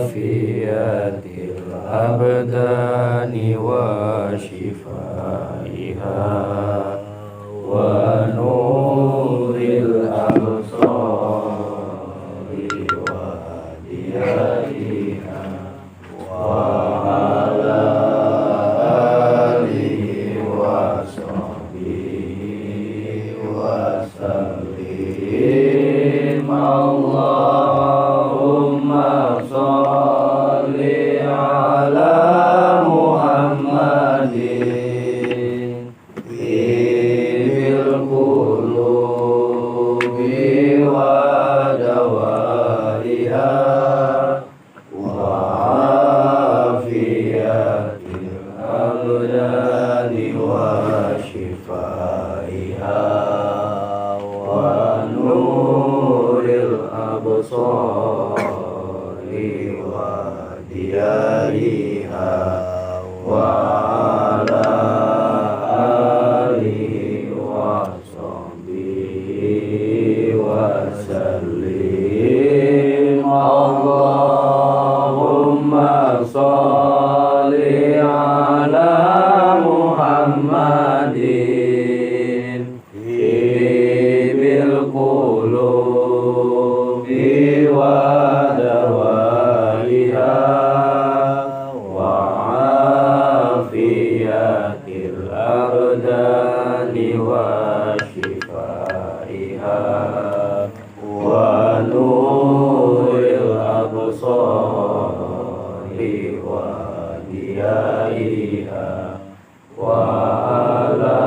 عافية الأبدان وشفائها ونور الأبصار وضيائها وعلى آله وصحبه وسلم اللهم صل على محمد طيب القلوب ودوائها وعافية الأبدان وشفائها ونور الأبصار وديارها وعلى آله وصحبه وسلم اللهم صل على محمد طيب القلوب ودوائها وعافية الأبدان وشفائها ونور الأبصار وديائها وعلى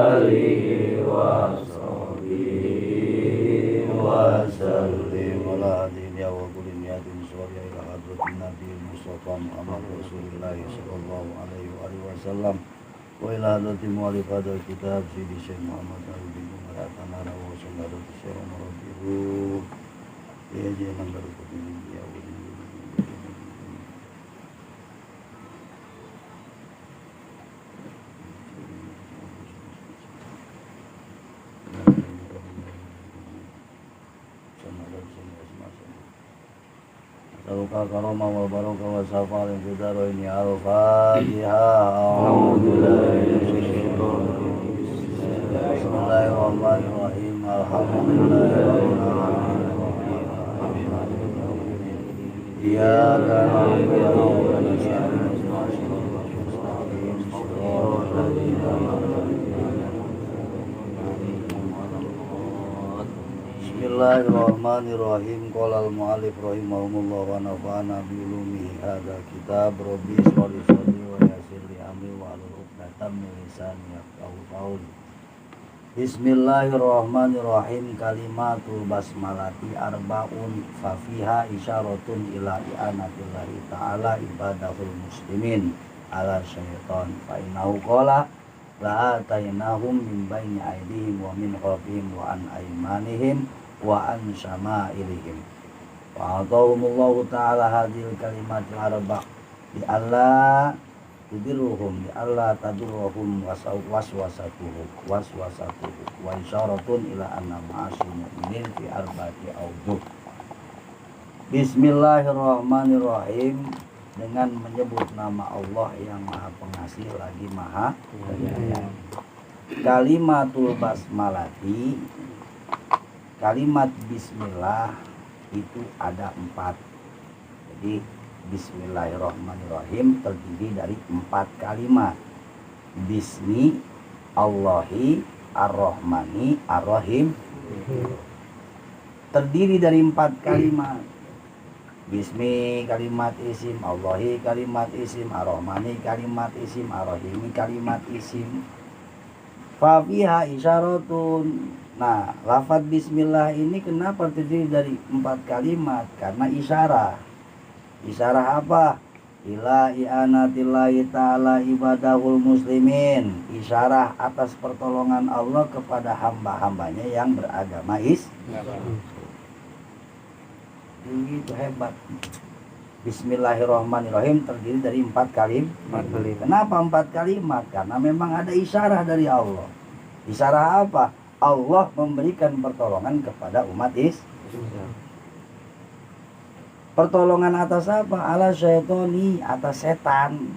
آله وصحبه وسلم ولا دين يا وكل نيات سوريا إلى حضرة النبي المصطفى محمد رسول الله صلى الله عليه وآله وسلم وإلى حضرة مؤلف هذا الكتاب سيدي الشيخ محمد علي بن مراتنا وصلى الله الشيخ عمر الفاروق يا جينا بركة يا ولي Saruka karoma wa baraka wa safar yang kita ini al-Fatihah. Bismillahirrahmanirrahim. Alhamdulillahirrahmanirrahim. Iyyaka na'budu wa iyyaka Bismillahirrahmanirrahim. Qala al-mu'allif rahimahumullah wa nafa'ana bi ulumihi hadzal kitab. Rabbi shrah li sadri wa yassir li amri wa hlul 'uqdatam min lisani yafqahu qawli. Bismillahirrahmanirrahim. Kalimatul basmalati arbaun fa fiha isyaratun ila i'anatillahi ta'ala ibadahul muslimin ala syaitan fa innahu qala la atainahum min baini aydihim wa min khalfihim wa an aymanihim wa an syama'ilihim wa atahumullahu ta'ala hadhil kalimatil arba' bi alla tudilluhum bi alla tadurruhum waswasatuhu wa isyaratun ila anna ma'asyil mu'minin fi arba'ati awjuh. Bismillahirrahmanirrahim. Dengan menyebut nama Allah yang Maha Pengasih lagi Maha Penyayang. Kalimatul basmalati, kalimat bismillah itu ada 4. Jadi bismillahirrahmanirrahim terdiri dari 4 kalimat. Bismi Allahi ar-Rahmani ar-Rahim. Terdiri dari 4 kalimat. Bismi kalimat isim, Allahi kalimat isim, ar-Rahmani kalimat isim, ar-Rahimi kalimat isim. Fa fiha isyaratun. Nah, lafaz bismillah ini kenapa terdiri dari 4 kalimat? Karena isyarah. Isyarah apa? Ila i'anatillahi ta'ala ibadahul muslimin. Isyarah atas pertolongan Allah kepada hamba-hambanya yang beragama Islam. Begitu hebat. Bismillahirrahmanirrahim terdiri dari 4 kalimat. Kenapa 4 kalimat? Karena memang ada isyarah dari Allah. Isyarah apa? Allah memberikan pertolongan kepada umat Islam. Pertolongan atas apa? Ala syaitoni, atas setan.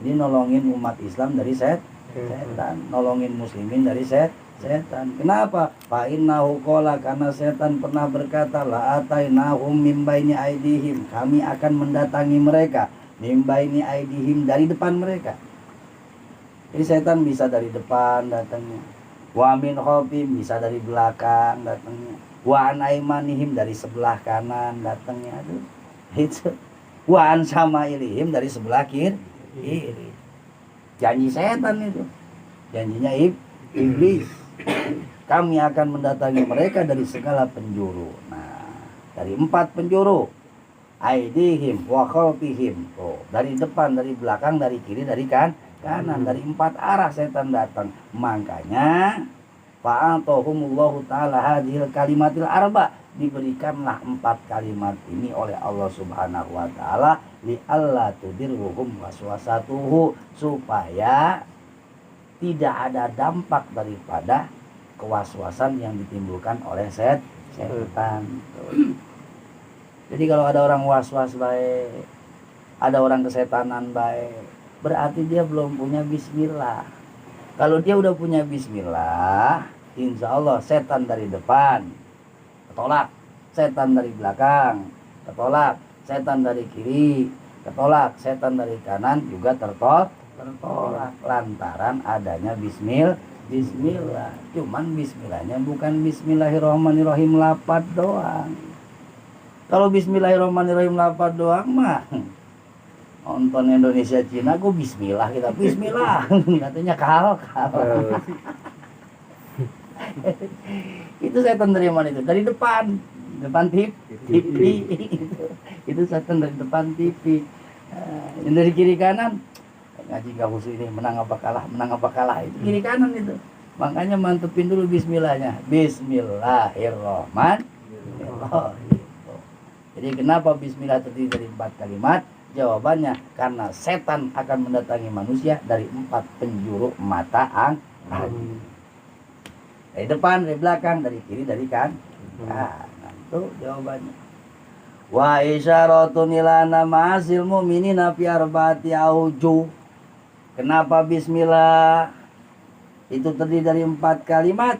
Jadi nolongin umat Islam dari setan, nolongin muslimin dari setan. Kenapa? Fa innahu qala, karena setan pernah berkata, la atainahum mim baini aidihim, kami akan mendatangi mereka mim baini aidihim, dari depan mereka. Jadi setan bisa dari depan datangnya. Wa min khalfihim, bisa dari belakang datangnya. Wa an aimanihim, dari sebelah kanan datangnya. Aduh, itu. Wa an samailihim, dari sebelah kiri. Janji setan itu. Janjinya iblis. Kami akan mendatangi mereka dari segala penjuru. Nah, dari 4 penjuru. Aidihim wa khalfihim. Oh, dari depan, dari belakang, dari kiri, dari kanan, dari 4 arah setan datang. Makanya fa'atahumullahu ta'ala hadhil kalimatil arba, diberikanlah 4 kalimat ini oleh Allah Subhanahu wa taala li alla tudirruhum waswasatuhu, supaya tidak ada dampak daripada kewaswasan yang ditimbulkan oleh setan. Jadi kalau ada orang waswas baik, ada orang kesetanan baik, berarti dia belum punya bismillah. Kalau dia udah punya bismillah, insya Allah setan dari depan ketolak, setan dari belakang ketolak, setan dari kiri ketolak, setan dari kanan juga tertolak, lantaran adanya bismillah. Cuman bismillahnya bukan bismillahirrahmanirrahim lafaz doang. Kalau bismillahirrahmanirrahim lafaz doang mah nonton Indonesia Cina, gue bismillah, kita bismillah katanya kal. Itu setan dari mana itu? Dari depan TV. Itu setan dari depan TV. Yang dari kiri kanan, ngaji gak khusus ini, menang apa kalah, itu kiri kanan itu. Makanya mantepin dulu bismillahnya. Bismillahirrahmanirrahim. Jadi kenapa bismillah terdiri dari 4 kalimat? Jawabannya karena setan akan mendatangi manusia dari 4 penjuru mata angin. Dari depan, dari belakang, dari kiri, dari kanan. Itu jawabannya. Wa isyaratun ila namasil mu'minina fi arba'ati aujuh. Kenapa bismillah itu terdiri dari 4 kalimat?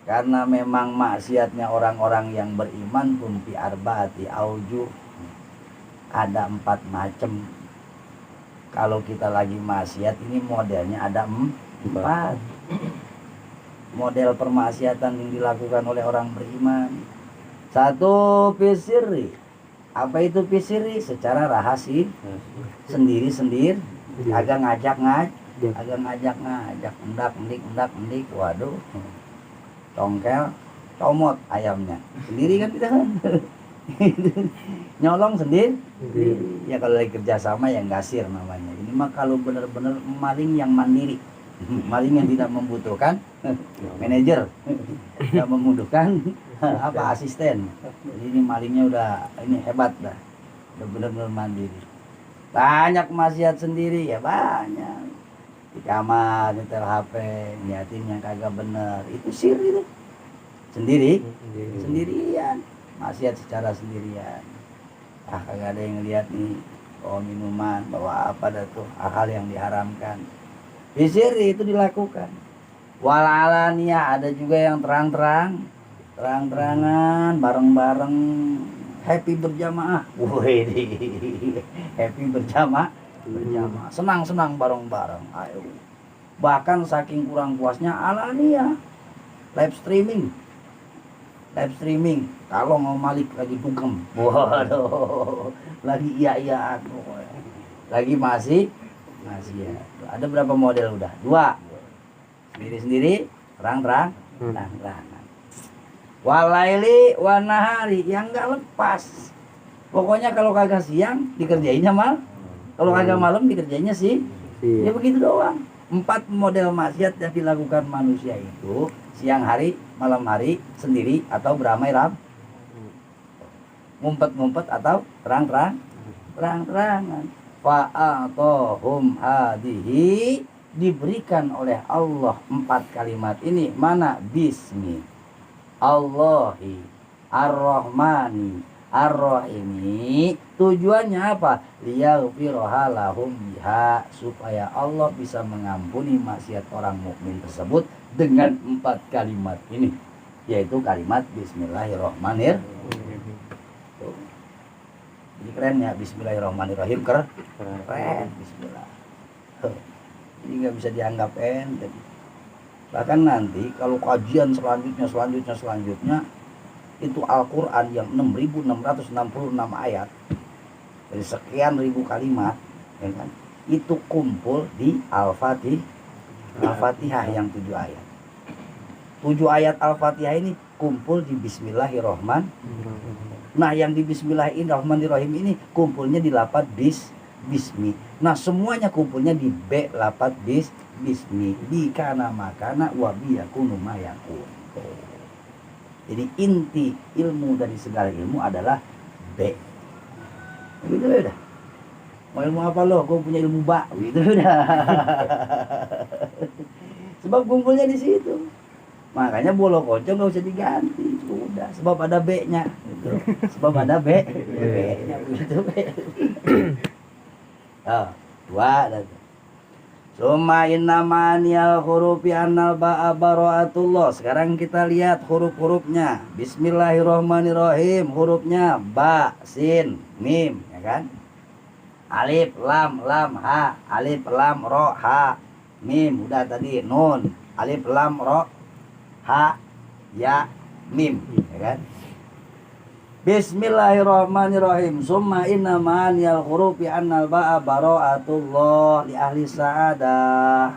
Karena memang maksiatnya orang-orang yang beriman pun fi arba'ati aujuh. Ada 4 macam. Kalau kita lagi maksiat ini modelnya ada 4. Model permaksiatan yang dilakukan oleh orang beriman. 1, fisiri. Apa itu fisiri? Secara rahasia, sendiri-sendiri, agak ngajak, endak-endik, waduh, tongkel, comot ayamnya, sendiri kan kita kan, nyolong sendiri. Ya kalau lagi kerjasama yang gasir namanya. Ini mah kalau benar-benar maling yang mandiri, maling yang tidak membutuhkan manajer, tidak membutuhkan asisten. Jadi ini malingnya udah hebat dah, udah benar-benar mandiri. Banyak maksiat sendiri ya, banyak di kamar nyetel HP, niatin yang kagak bener, itu siri tuh, sendirian, maksiat secara sendirian. Kagak ada yang lihat nih, bawa minuman, bawa apa dah tuh, hal yang diharamkan. Di siri itu dilakukan. Walalania, ada juga yang terang-terangan, bareng-bareng, happy berjamaah. Happy berjamaah, senang-senang bareng-bareng. Ayo. Bahkan saking kurang puasnya alania, live streaming. Kalau mau Malik lagi dugem, waduh, lagi iya aku, lagi masih ya. Ada berapa model udah? 2, sendiri, terang-terangan. Walaili wanahari, yang nggak lepas. Pokoknya kalau kagak siang dikerjainnya malam, kalau kagak malam dikerjainnya sih. Ya begitu doang. 4 model maksiat yang dilakukan manusia itu siang hari, malam hari, sendiri atau beramai-ramai, ngumpet-ngumpet atau terang-terangan. Fa'atohum hadihi, diberikan oleh Allah 4 kalimat ini. Mana? Bismi Allahi Ar-Rahmani Ar-Rahimi. Tujuannya apa? Liyaghfiraha lahum biha, supaya Allah bisa mengampuni maksiat orang mukmin tersebut dengan 4 kalimat ini, yaitu kalimat Bismillahirrahmanirrahim. Tuh. Ini keren ya, Bismillahirrahmanirrahim. Keren, Bismillah. Ini nggak bisa dianggap enteng. Bahkan nanti kalau kajian selanjutnya itu Al-Quran yang 6.666 ayat dari sekian ribu kalimat, ya kan? Itu kumpul di Al-Fatihah yang 7 ayat. 7 ayat Al-Fatihah ini kumpul di Bismillahirrahmanirrahim. Nah, yang di Bismillahirrahmanirrahim ini kumpulnya di lafaz bismi. Nah, semuanya kumpulnya di B lafaz bismi. Bi kana makana wa bi yakunu ma yakun. Jadi inti ilmu dari segala ilmu adalah B. Gitu udah. Mau ilmu apa lo? Gue punya ilmu ba. Gitu udah. Sebab kumpulnya di situ. Makanya bolo kocong gak usah diganti. Udah, sebab ada B-nya. Gitu. Sebab ada B-nya. Begitu B. Oh, 2 dan summa inna ma'aniyal hurufi annal ba'a bara'atullah. Sekarang kita lihat huruf-hurufnya. Bismillahirrahmanirrahim. Hurufnya ba, sin, mim, ya kan? Alif, lam, ha. Alif, lam, ro, ha. Mim, udah tadi. Nun, alif, lam, ro, ha, ya, mim, ya kan? Bismillahirrahmanirrahim. Summa inna ma'aniyal hurufi annal ba'a bara'atullah li ahli sa'adah.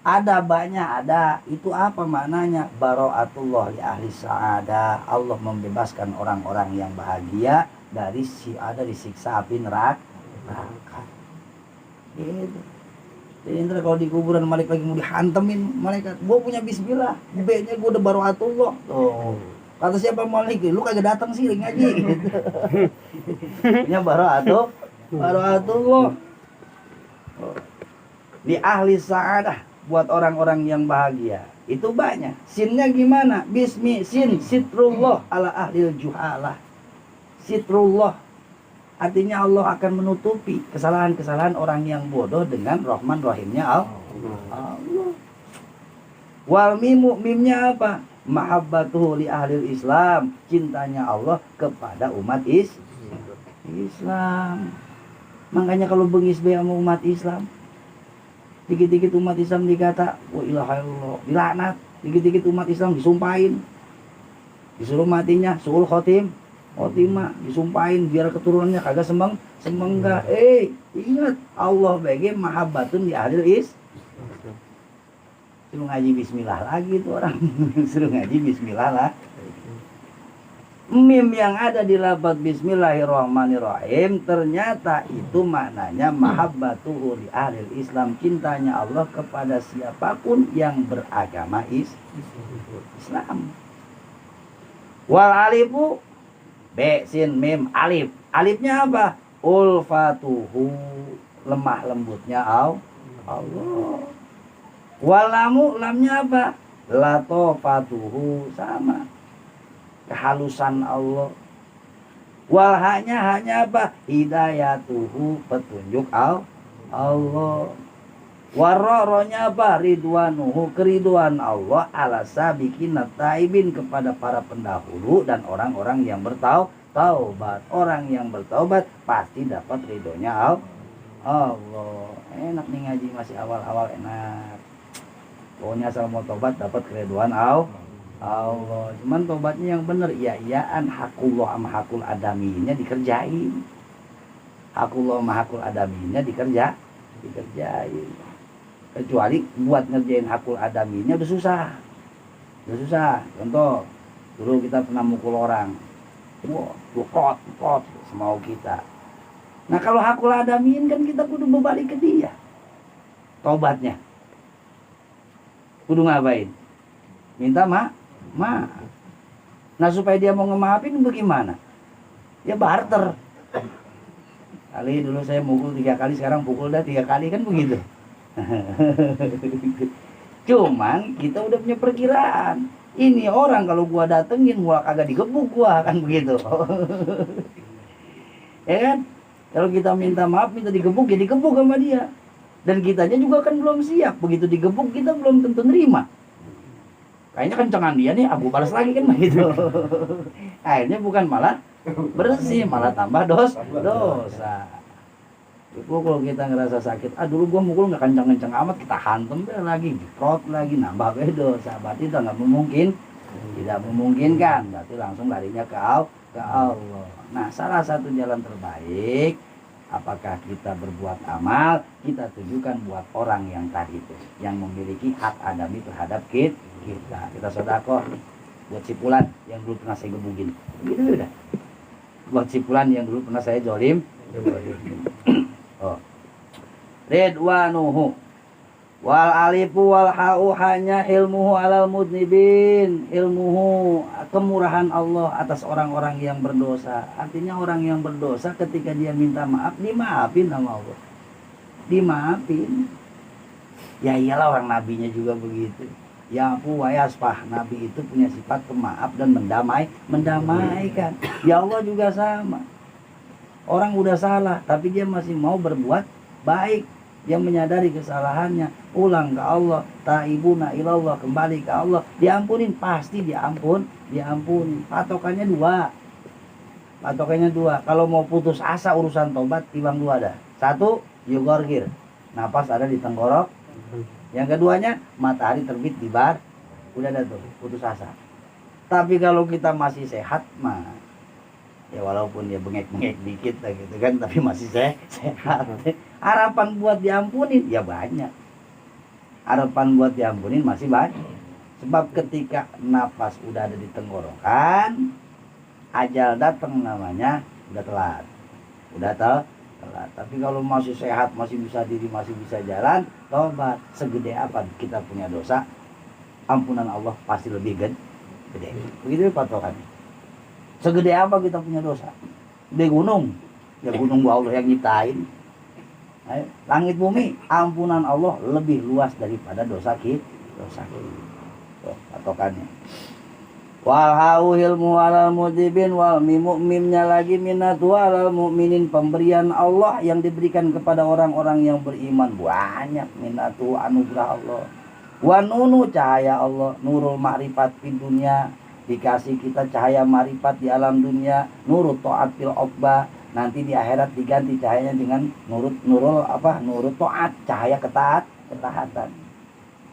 Ada banyak, ada. Itu apa maknanya? Bara'atullah li ahli sa'adah. Allah membebaskan orang-orang yang bahagia dari disiksa api neraka. Gitu. Jadi ntar kalau di kuburan malaikat lagi mau dihantemin malaikat, gua punya bismillah, B-nya gua udah bara'atullah. Tuh. Kata siapa Malik, lu kagak datang sih ngaji gitu. Punya bara'atullah. Di ahli sa'adah, buat orang-orang yang bahagia. Itu banyak. Sinnya gimana? Bismi sin sitrullah ala ahlil juhalah. Sitrullah artinya Allah akan menutupi kesalahan-kesalahan orang yang bodoh dengan Rahman Rahimnya Allah. Wal mimu, mimnya apa? Mahabbatuhu li ahlil Islam, cintanya Allah kepada umat Islam. Makanya kalau bengis be sama umat Islam, dikit-dikit umat Islam dikata wa ilaha illallah, dilaknat. Dikit-dikit umat Islam disumpahin, disuruh matinya suul khotimah, disumpahin biar keturunannya kagak semenggah. Ingat Allah bagi mahabbatun li ahlil Islam. Suruh ngaji bismillah lagi tuh orang. Suruh ngaji bismillah lah. Mim yang ada di lafaz bismillahirrahmanirrahim ternyata itu maknanya mahabbatuhu li ahlil Islam, cintanya Allah kepada siapapun yang beragama Islam. Wal alifu B sin mim alif. Alifnya apa? Ulfatuhu, lemah lembutnya Allah. Walamu, lamnya apa? Latofatuhu, sama kehalusan Allah. Walhanya hanya apa? Hidayatuhu, petunjuk Allah. Waroronya apa? Ridwanuhu, keriduan Allah ala sabiqin taibin, kepada para pendahulu dan orang-orang yang bertaubat. Orang yang bertaubat pasti dapat ridhonya Allah. Enak nih ngaji masih awal-awal, enak. Pokoknya asal mau tobat dapat keriduan Allah. Cuman tobatnya yang bener, iya-iyaan, hakullah sama hakul adaminya dikerjain. Hakullah sama hakul adaminya dikerjain. Kecuali buat ngerjain hakul adaminya udah susah. Contoh, dulu kita pernah mukul orang. Wah, klot semau kita. Nah kalau hakul adamin kan kita kudu berbalik ke dia. Tobatnya kudu ngapain? Minta maaf. Nah supaya dia mau ngemaafin bagaimana? Ya barter. Kali dulu saya mukul 3 kali, sekarang pukul dah 3 kali, kan begitu. Cuman kita udah punya perkiraan. Ini orang kalau gua datengin gua kagak digebuk gua kan begitu. Ya kan? Kalau kita minta maaf, minta digebuk, ya digebuk sama dia. Dan kitanya juga kan belum siap. Begitu digebuk kita belum tentu nerima. Kayaknya kencengan dia nih, aku balas lagi kan begitu. Akhirnya bukan malah bersih, malah tambah dosa. Itu kalau kita ngerasa sakit, dulu gua mukul nggak kencang-kencang amat, kita hantem deh lagi, diprot lagi, nambah dosa. Berarti itu nggak mungkin, tidak memungkinkan. Berarti langsung larinya ke Allah. Nah, salah satu jalan terbaik, apakah kita berbuat amal, kita tujukan buat orang yang tadi itu, yang memiliki hak adami terhadap kita sedekah buat si Fulan yang dulu pernah saya gebukin, gitu udah. Buat si Fulan yang dulu pernah saya jolim. Oh. Ridwanuhu wal alifu wal ha'u hanya ilmuhu alal mudnibin, ilmuhu kemurahan Allah atas orang-orang yang berdosa. Artinya orang yang berdosa ketika dia minta maaf, dimaafin sama Allah, dimaafin. Ya iyalah, orang nabinya juga begitu. Ya ampun wa yasfah, nabi itu punya sifat pemaaf dan mendamaikan. Ya Allah juga sama. Orang udah salah tapi dia masih mau berbuat baik. Dia menyadari kesalahannya, pulang ke Allah, taibuna ilallah, kembali ke Allah, diampunin, pasti diampuni. Patokannya dua. Kalau mau putus asa urusan tobat, timbang dua ada. Satu, yugorgir, napas ada di tenggorok. Yang keduanya, matahari terbit di bar, udah ada tuh, putus asa. Tapi kalau kita masih sehat mah, ya walaupun dia bengek-bengek dikit lah gitu kan, tapi masih sehat. Harapan buat diampunin ya banyak. Harapan buat diampunin masih banyak. Sebab ketika napas udah ada di tenggorokan, ajal datang namanya udah telat. Telat. Tapi kalau masih sehat, masih bisa diri, masih bisa jalan, tobat. Segede apa kita punya dosa, ampunan Allah pasti lebih gede. Begitu patokannya. Segede apa kita punya dosa? Di gunung, ya gunung Allah yang nyiptain. Langit bumi, ampunan Allah lebih luas daripada dosa kita. Tuh, patokannya. Wal hau ilmu alal mudibin wal mimnya lagi minatu alal mu'minin, pemberian Allah yang diberikan kepada orang-orang yang beriman banyak. Minatu anugerah Allah. Wa nunu cahaya Allah, nurul ma'rifat di dunia, dikasih kita cahaya ma'rifat di alam dunia, nurut ta'at fil uqbah. Nanti di akhirat diganti cahayanya dengan nurut taat, cahaya ketaatan.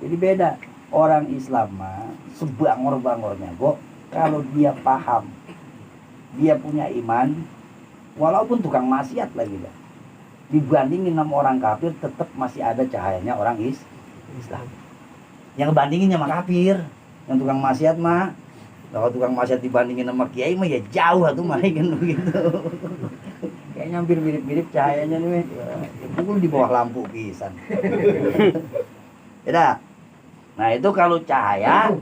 Jadi beda. Orang Islam mah sebangor-bangornya kok, kalau dia paham, dia punya iman, walaupun tukang maksiat lagi dah, dibandingin sama orang kafir tetap masih ada cahayanya orang Islam. Yang bandingin sama kafir, yang tukang maksiat mah, kalau tukang maksiat dibandingin sama kiai mah ya jauh tuh mah kan begitu. Kayaknya hampir mirip-mirip cahayanya nih, pukul di bawah lampu pisan. Beda. Nah itu kalau cahaya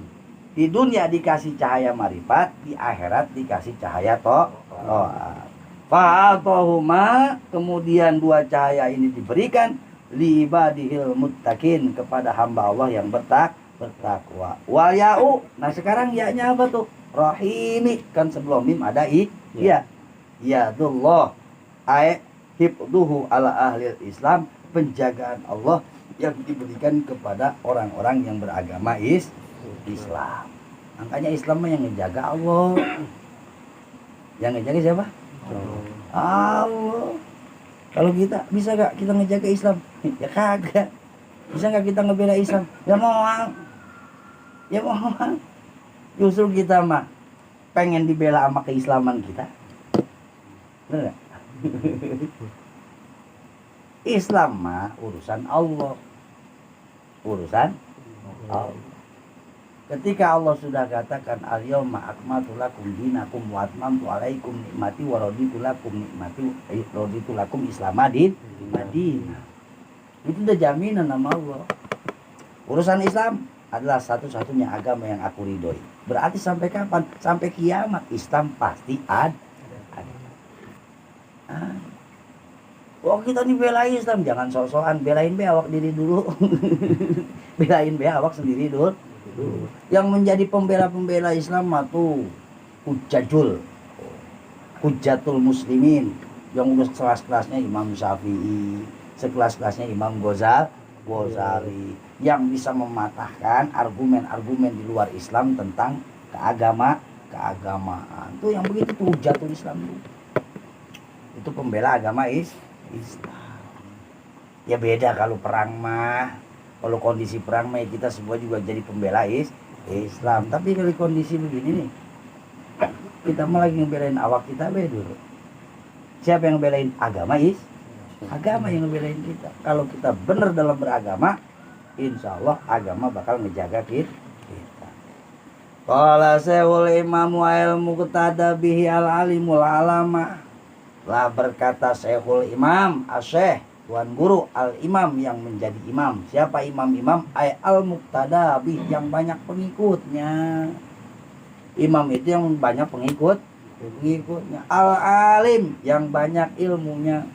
di dunia dikasih cahaya marifat, di akhirat dikasih cahaya fa'atohuma, kemudian dua cahaya ini diberikan li ibadihil muttaqin, kepada hamba Allah yang bertakwa. Wa ya'u, nah sekarang ya-nya apa tuh? Rahimi, kan sebelum mim ada ya. Yadullah ay hifduhu ala ahli Islam, penjagaan Allah yang diberikan kepada orang-orang yang beragama Islam. Makanya Islam yang ngejaga Allah. Yang ngejaga siapa? Allah. Kalau kita bisa gak kita ngejaga Islam? Ya kagak. Bisa gak kita ngebela Islam? Ya mau. Justru kita mah pengen dibela sama keislaman kita. Bener gak? Islam mah urusan Allah. Ketika Allah sudah katakan al-yauma akmaltu lakum dinakum wa atmamtu alaikum nikmati wa raditu lakum Islam Madinah. Itu udah jaminan sama Allah. Urusan Islam adalah satu-satunya agama yang aku ridhoi. Berarti sampai kapan? Sampai kiamat Islam pasti ada. Oh kita nih bela Islam, jangan sok-sokan, belain be awak diri dulu. Belain be awak sendiri dulu. Yang menjadi pembela-pembela Islam mah tuh Hujatul Muslimin, yang udah sekelas-kelasnya Imam Syafi'i, sekelas-kelasnya Imam Ghazali, yang bisa mematahkan argumen-argumen di luar Islam tentang keagamaan. Tuh yang begitu tuh Hujatul Islam itu pembela agama Islam. Ya beda kalau perang mah. Kalau kondisi perang mah kita semua juga jadi pembela Islam. Tapi kalau kondisi begini nih, kita malah lagi ngebelain awak kita dulu. Siapa yang ngebelain agama agama yang ngebelain kita. Kalau kita benar dalam beragama, insya Allah agama bakal ngejaga kita. Qala Syekhul Imam wa ilmu qatada bihi al-alimul alama. Lah berkata Syekhul Imam Asyekh Tuan Guru Al-Imam yang menjadi imam. Siapa imam-imam? Ay al-muqtada bih, yang banyak pengikutnya. Imam itu yang banyak pengikutnya. Al-alim yang banyak ilmunya.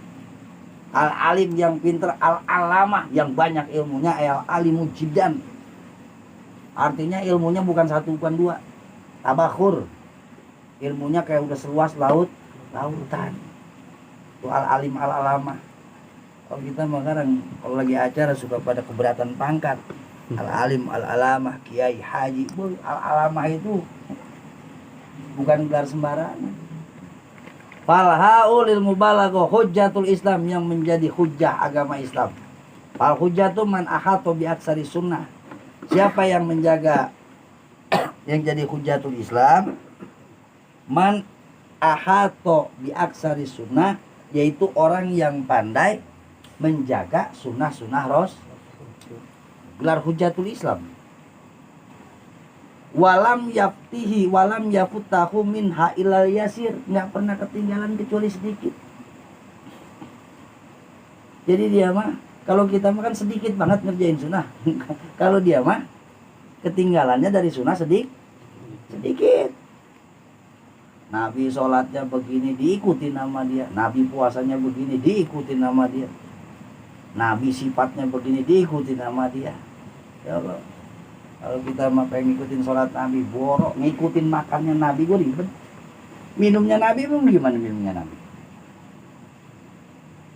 Al-alim yang pintar. Al-alamah yang banyak ilmunya. Al-alimu jiddan. Artinya ilmunya bukan satu bukan dua. Tabakhur. Ilmunya kayak udah seluas lautan. Itu al-alim al-alamah. Kalau kita sekarang kalau lagi acara suka pada keberatan pangkat. Al-alim al-alamah, kiai, haji. Al-alamah itu bukan gelar sembarangan. Falhaulil mubalaghah hujjatul Islam, yang menjadi hujjah agama Islam. Fal hujjatu man ahata bi aksari sunnah. Siapa yang menjaga yang jadi hujjatul Islam? Man ahata bi aksari sunnah, yaitu orang yang pandai menjaga sunnah-sunnah gelar hujatul Islam. Walam yaftihi walam yafutahu minha ilal yasir, nggak pernah ketinggalan kecuali sedikit. Jadi dia mah, kalau kita mah kan sedikit banget ngerjain sunnah. Kalau dia mah ketinggalannya dari sunnah sedikit. Nabi sholatnya begini diikuti nama dia, Nabi puasanya begini diikuti nama dia, Nabi sifatnya begini diikuti nama dia. Ya Allah, kalau kita mah pengen ngikutin sholat Nabi, borok ngikutin makannya Nabi, gue ribet. Minumnya Nabi, gimana minumnya Nabi?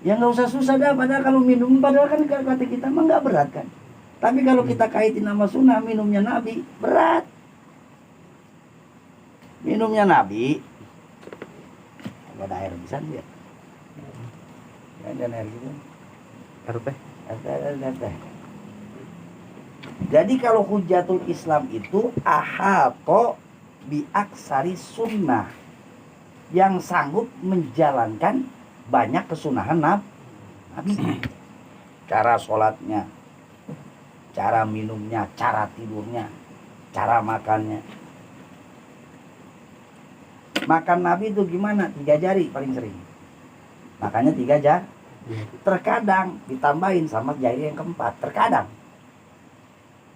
Ya nggak usah susah dah. Padahal kalau minum, padahal kan kata kita mah nggak berat kan. Tapi kalau kita kaitin nama sunnah, minumnya Nabi berat. Minumnya Nabi, ada air bisa dia. Ada air gitu. Ada. Jadi kalau hujatul Islam itu ahato bi aksari sunnah, yang sanggup menjalankan banyak kesunahan Nabi. Cara sholatnya, cara minumnya, cara tidurnya, cara makannya. Makan Nabi itu gimana? 3 jari paling sering. Makanya 3 jari. Terkadang ditambahin sama jari yang keempat. Terkadang.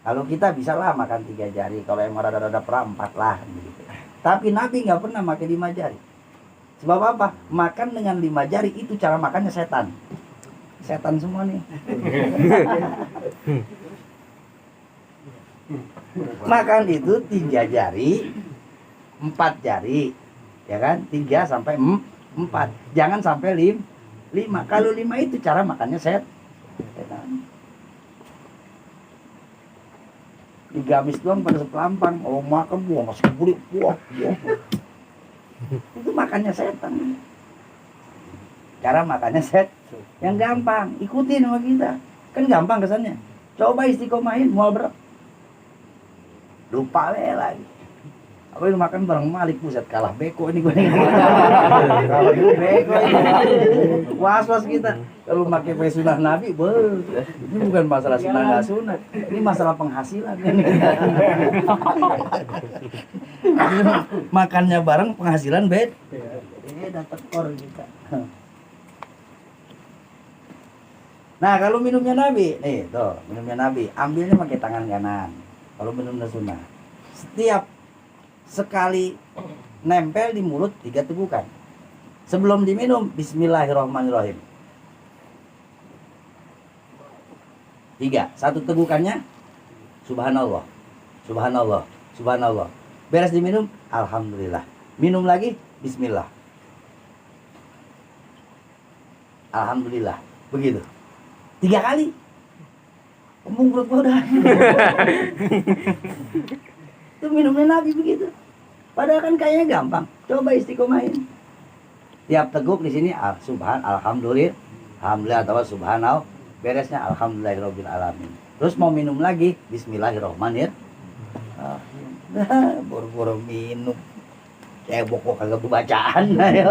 Kalau kita bisa lah makan 3 jari. Kalau emang rada-rada 4 lah. Gitu. Tapi Nabi nggak pernah makan 5 jari. Sebab apa? Makan dengan 5 jari itu cara makannya setan. Setan semua nih. Makan itu 3 jari, 4 jari, ya kan? 3 sampai 4. Jangan sampai 5. Kalau 5 itu cara makannya setan. Digamis doang pada sepelampang. Oh makan buah, masuk kulit buah. Itu makannya setan. Cara makannya yang gampang, ikutin sama kita. Kan gampang kesannya. Coba istiqomahin, mual berat. Lupa lagi. Apa itu makan bareng Malik, buset kalah beko ini gue. Kalah beko ini. Was-was kita. Kalau pakai sunah Nabi, ini bukan masalah sunah nggak sunah. Ini masalah penghasilan. Makannya bareng, penghasilan dapat kor kita. Nah kalau minumnya Nabi, nih tuh minumnya Nabi, ambilnya pakai tangan kanan. Kalau minumnya sunnah, setiap sekali nempel di mulut 3 tegukan. Sebelum diminum, Bismillahirrahmanirrahim. 3, 1 tegukannya Subhanallah. Subhanallah, subhanallah. Beres diminum, alhamdulillah. Minum lagi, bismillah. Alhamdulillah. Begitu. 3 kali. Kembung perut gua udah. Itu minumnya Nabi begitu. Padahal kan kayaknya gampang. Coba istiqomahin. Tiap teguk di sini alhamdulillah, alhamdulillah atau subhanallah. Beresnya alhamdulillahirabbil alamin. Terus mau minum lagi, bismillahirrahmanirrahim. Boro-boro minum. Cebok kok kagak bacaan ayo.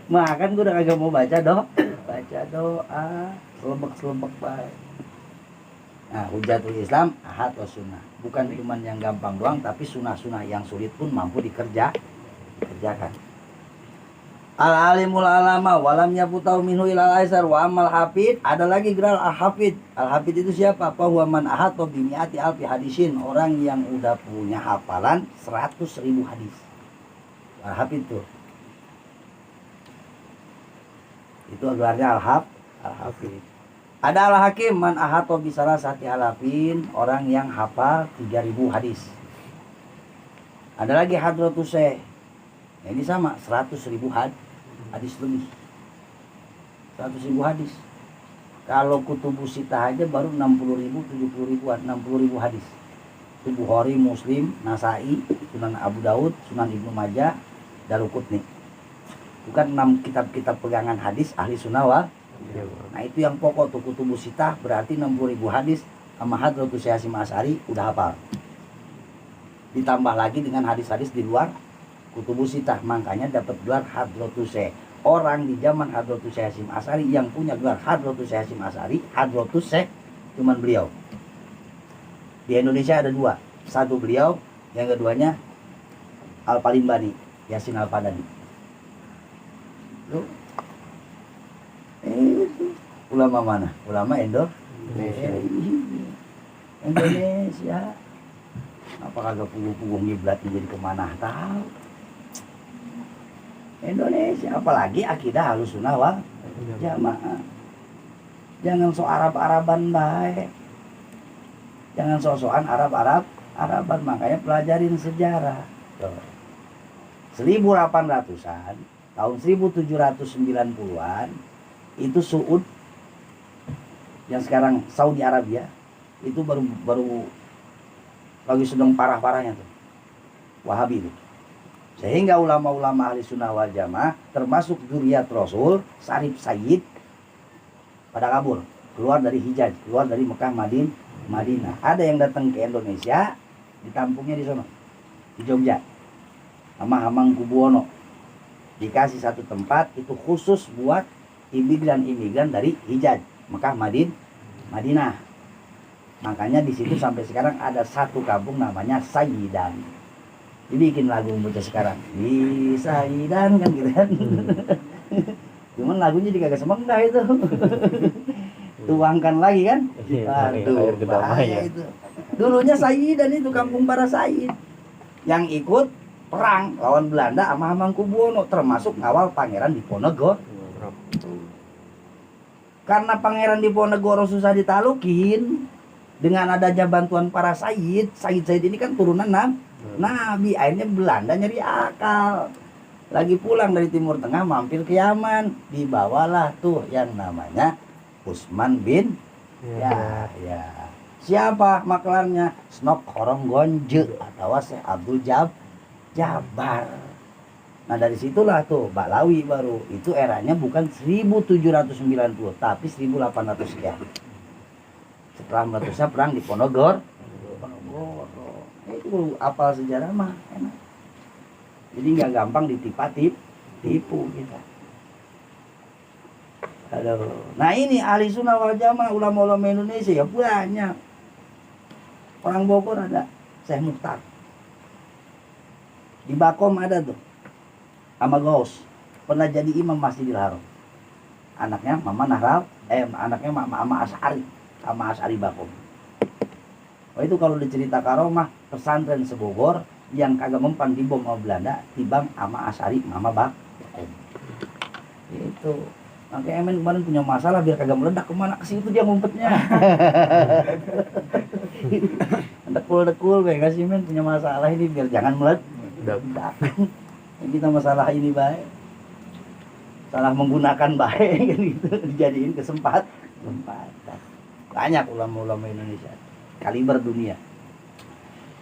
Makan gue udah kagak mau baca baca doa, selebek baik. Nah, hujatul Islam ahad wa sunnah. Bukan cuma yang gampang doang, tapi sunnah-sunnah yang sulit pun mampu dikerjakan. Al-alimul alama walam yafutau minhu ilal aisar wa amal hafid. Ada lagi geral al-hafid. Al-hafid itu siapa? Fahuwa man ahad bi mi'ati alfi hadisin. Orang yang udah punya hafalan 100.000 hadis. Al-hafid tuh. Itu gelarnya al-hafid. Ada al-hakim man ahad bi salasati alafin. Orang yang hafal 3.000 hadis. Ada lagi hadratus syekh. Nah, ini sama 100.000 hadis lebih. 100.000 hadis. Kalau kutubus sitah aja baru 60.000, 70.000-an, 60.000 hadis. Itu Bukhari, Muslim, Nasai, Sunan Abu Daud, Sunan Ibnu Majah, Daruqutni. Bukan 6 kitab-kitab pegangan hadis ahli sunnah wal. Nah, itu yang pokok tuh kutubus sitah berarti 60.000 hadis sama Hadratus Syekh Hasyim Asy'ari udah hafal. Ditambah lagi dengan hadis-hadis di luar kutubus sitah, makanya dapat gelar Hadratus Syekh. Orang di zaman Hadratus Syekh Hasyim Asy'ari yang punya gelar Hadratus Syekh Hasyim Asy'ari, Hadratus Syekh cuman beliau. Di Indonesia ada 2. Satu beliau, yang keduanya Al-Palimbani, Yasin Al-Padani. Ulama mana? Ulama Indonesia. Apa kagak punggung-punggung ngiblatnya jadi kemana tahu. Indonesia, apalagi akidah Ahlussunnah wal Jamaah. Jangan so Arab-Araban baik. Jangan so-soan Araban, makanya pelajarin sejarah. 1800-an, tahun 1790-an itu Suud yang sekarang Saudi Arabia itu baru lagi sedang parah-parahnya tuh. Wahabi itu. Sehingga ulama-ulama ahli sunnah wal jamaah termasuk zuriat Rasul Syarif Sayyid pada kabur, keluar dari Hijaz, keluar dari Mekah Madinah. Ada yang datang ke Indonesia, ditampungnya di sana, di Jogja, sama Hamengkubuwono. Dikasih satu tempat itu khusus buat imigran dari Hijaz, Mekah Madinah. Makanya di situ sampai sekarang ada satu kampung namanya Sayyidan. Dibikin lagu bocah sekarang, di Sayyidan kan gitu kan. Cuman lagunya juga kagak semengdah itu. Tuangkan lagi kan. Aduh, bahaya itu. Dulunya Sayyidan itu kampung para Sayyid yang ikut perang lawan Belanda sama Hamengkubuwono, termasuk ngawal Pangeran Diponegoro. Karena Pangeran Diponegoro susah ditalukin, dengan adanya bantuan para Sayyid ini kan turunan Nabi. Akhirnya Belanda nyari akal, lagi pulang dari Timur Tengah mampir ke Yaman, dibawalah tuh yang namanya Utsman bin siapa maklarnya? Snok Horonggonje atau Syekh Abdul Jabbar. Nah dari situlah tuh Baklawi baru, itu eranya bukan 1790 tapi 1800 sekian. Setelah meletusnya perang di Ponorogo. Itu apal sejarah mah enak. Jadi nggak gampang tipu kita. Aduh. Nah ini ahli sunnah wal jamaah, ulama-ulama Indonesia ya banyak. Orang Bogor ada Syekh Mukhtar. Di Bakom ada tuh sama Gaus, pernah jadi imam Masjidil Haram. Anaknya anaknya Mama Asy'ari Bakom. Oh itu kalau dicerita karomah pesantren sebogor yang kagak mempan dibom sama Belanda, tibang sama Asy'ari Mama Bakom. Itu. Makanya kemarin punya masalah biar kagak meledak, kemana ke situ dia ngumpetnya. Dekul-dekul bae kasih men punya masalah ini biar jangan meledak. Kita masalah ini baik. Salah menggunakan baik kan gitu dijadiin kesempatan. Banyak ulama-ulama Indonesia kaliber dunia.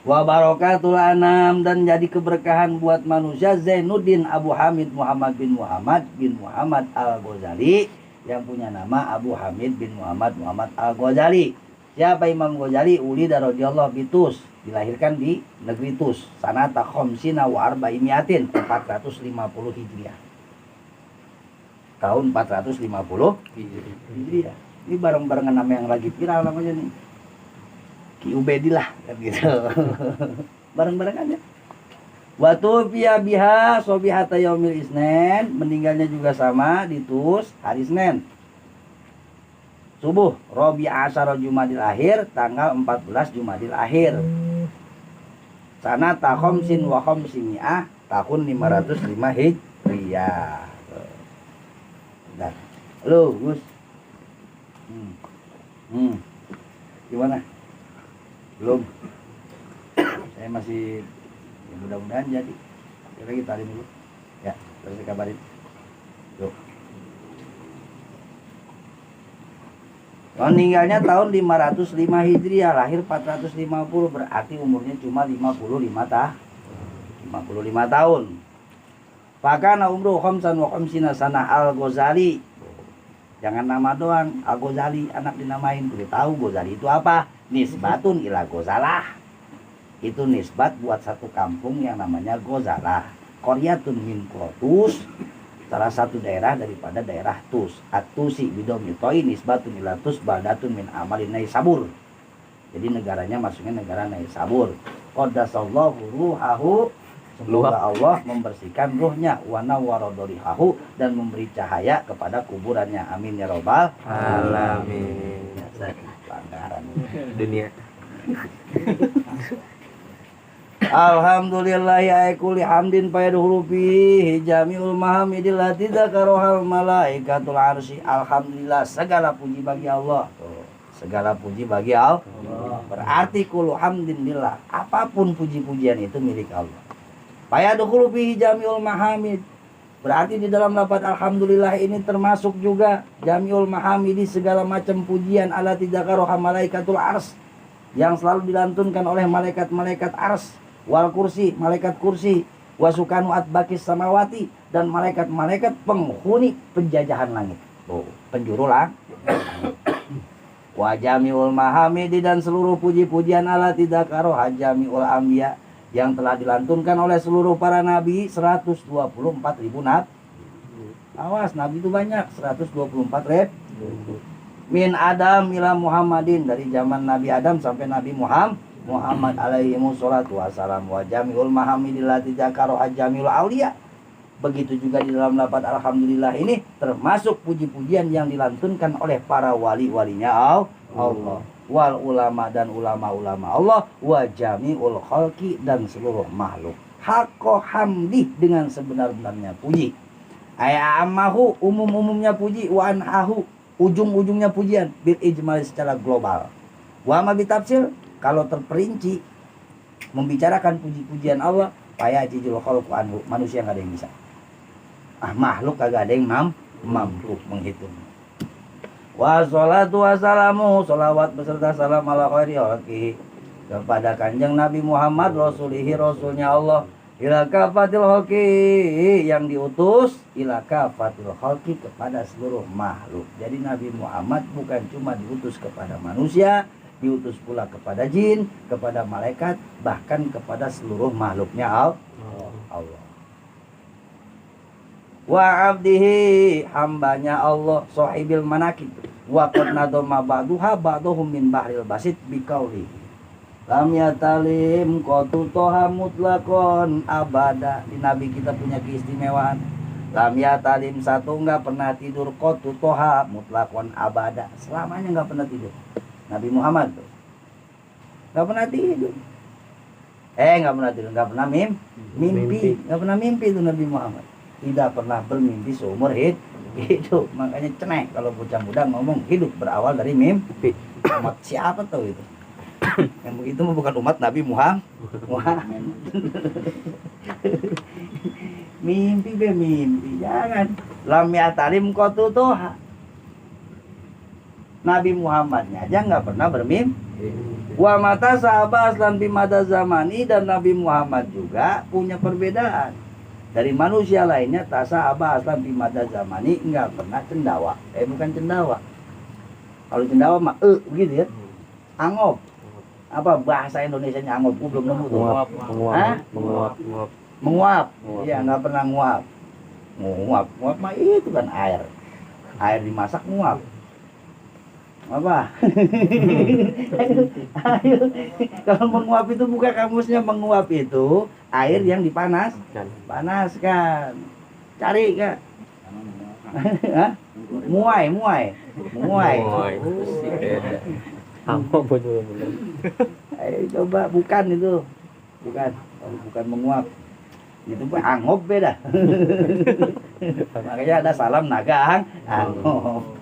Wa barakatul anam, dan jadi keberkahan buat manusia Zainuddin Abu Hamid Muhammad bin Muhammad Al-Ghazali, yang punya nama Abu Hamid bin Muhammad Al-Ghazali. Siapa Imam Ghazali? Ulida radhiyallahu bitus, dilahirkan di negeri Tus, sanata khamsina wa arba'imiatin, 450 Hijriah. Tahun 450 Hijriah. Ini bareng-barengan nama yang lagi viral namanya nih. Ki Ubedillah kan gitu. Bareng-bareng aja. Watu biha sobihata yaumil isnen, meninggalnya juga sama di Tus hari Senin. Subuh Robi Asyara Jumadil Akhir, tanggal 14 Jumadil Akhir. Sana tahomsin wa khomsimi'ah, tahun 505 Hijriah. Nah, lu Gus. Gimana? Belum. Saya masih ya mudah-mudahan jadi. Kita lagi tarik dulu. Ya, terus saya kabarin. Yuk. Meninggalnya tahun 505 Hijriah, lahir 450, berarti umurnya cuma 55 tahun. Fakana umru khamsan wa khamsina sana Al-Ghazali. Jangan nama doang, Al-Ghazali anak dinamain, kudu tahu Ghazali itu apa? Nisbatun ila Ghazalah. Itu nisbat buat satu kampung yang namanya Ghazalah. Qaryatun min Tus, salah satu daerah daripada daerah Tus. At-Tusi bidomi toi nisbatun ila Tus baldatun min amalin Naisabur. Jadi negaranya masuknya negara Naisabur. Qaddasallahu ruhahu, semoga Allah membersihkan ruhnya, wana warodorihahu, dan memberi cahaya kepada kuburannya. Amin ya robbal alamin. Pelanggaran dunia. Alhamdulillahi aikuli hamdin payadhuru fihi jami'ul mahamidil lati dzakarohal malaikatul arsy. Alhamdulillah, segala puji bagi Allah. Segala puji bagi Allah. Berarti kullu hamdin lillah, apapun puji-pujian itu milik Allah. Payadhuru fihi jami'ul mahamid, berarti di dalam lafaz alhamdulillah ini termasuk juga jami'ul mahamidi, segala macam pujian allati dzakarohal malaikatul arsy, yang selalu dilantunkan oleh malaikat-malaikat ars, wal kursi, malaikat kursi, wasukanu atbakis samawati, dan malaikat-malaikat penghuni penjajahan langit. Penjuru langit. Wa jami'ul mahamidi, dan seluruh puji-pujian allati dzakaroha jami'ul anbiya, yang telah dilantunkan oleh seluruh para nabi, 124.000 nabi. Awas, nabi itu banyak, 124.000. Min Adam ila Muhammadin, dari zaman Nabi Adam sampai Nabi Muhammad alaihi wassalatu wassalam. Wa jami'ul mahamidillati dzakaroha jami'ul auliya. Begitu juga di dalam lafaz alhamdulillah ini termasuk puji-pujian yang dilantunkan oleh para wali-walinya Allah. Wal ulama, dan ulama-ulama Allah. Wa jami'ul khalqi, dan seluruh makhluk. Haqqo hamdi, dengan sebenar-benarnya puji. Ayamahu, umum-umumnya puji. Wa anhahu, ujung-ujungnya pujian. Bil ijmal, secara global. Wa ma bitafsil, kalau terperinci membicarakan puji-pujian Allah, fayajidul khalqu anhu, manusia nggak ada yang bisa. Makhluk kagak ada yang mampu menghitung. Wa sholatu wassalamu, sholawat beserta salam ala khairi khalqi, kepada kanjeng Nabi Muhammad rasulihi, rasulnya Allah, ila kafatil khalqi, yang diutus ila kafatil khalqi, kepada seluruh makhluk. Jadi Nabi Muhammad bukan cuma diutus kepada manusia, diutus pula kepada jin, kepada malaikat, bahkan kepada seluruh makhluknya Allah. Wa abdihi, hambanya Allah, sahibil manakib, wa qad nadama ba'duha ba'duhum min bahril basit biqauli lam yatalim qatu toha mutlaqon abada. Di Nabi kita punya keistimewaan, lam yatalim, satu enggak pernah tidur, qatu toha mutlaqon abada, selamanya enggak pernah tidur. Nabi Muhammad tuh enggak pernah tidur. Enggak pernah tidur, enggak pernah mimpi, enggak pernah mimpi itu Nabi Muhammad. Tidak pernah bermimpi seumur hidup. Makanya cenek kalau bocah muda ngomong hidup berawal dari mimpi. Siapa tahu itu? Yang begitu mah bukan umat Nabi Muhammad. Mimpi mimpi, jangan. Lam yatalim qatu toha. Nabi Muhammadnya aja nggak pernah bermimpi. Wa mata sahabat aslan bimada zamani, dan Nabi Muhammad juga punya perbedaan dari manusia lainnya. Tasa abah aslan bimada zamani, nggak pernah cendawa. Bukan cendawa. Kalau cendawa mah begitu ya. Angop. Apa bahasa Indonesianya angop? Gua belum nemu tuh. Menguap. Iya, nggak pernah nguap. Nguap mah itu kan air. Air dimasak nguap. Apa? Ayo. Kalau menguap itu buka kamusnya, menguap itu air yang panaskan. Cari Kak. Muai. Ayo coba, bukan itu. Bukan menguap. Itu pun angop beda. Makanya ada salam naga angop.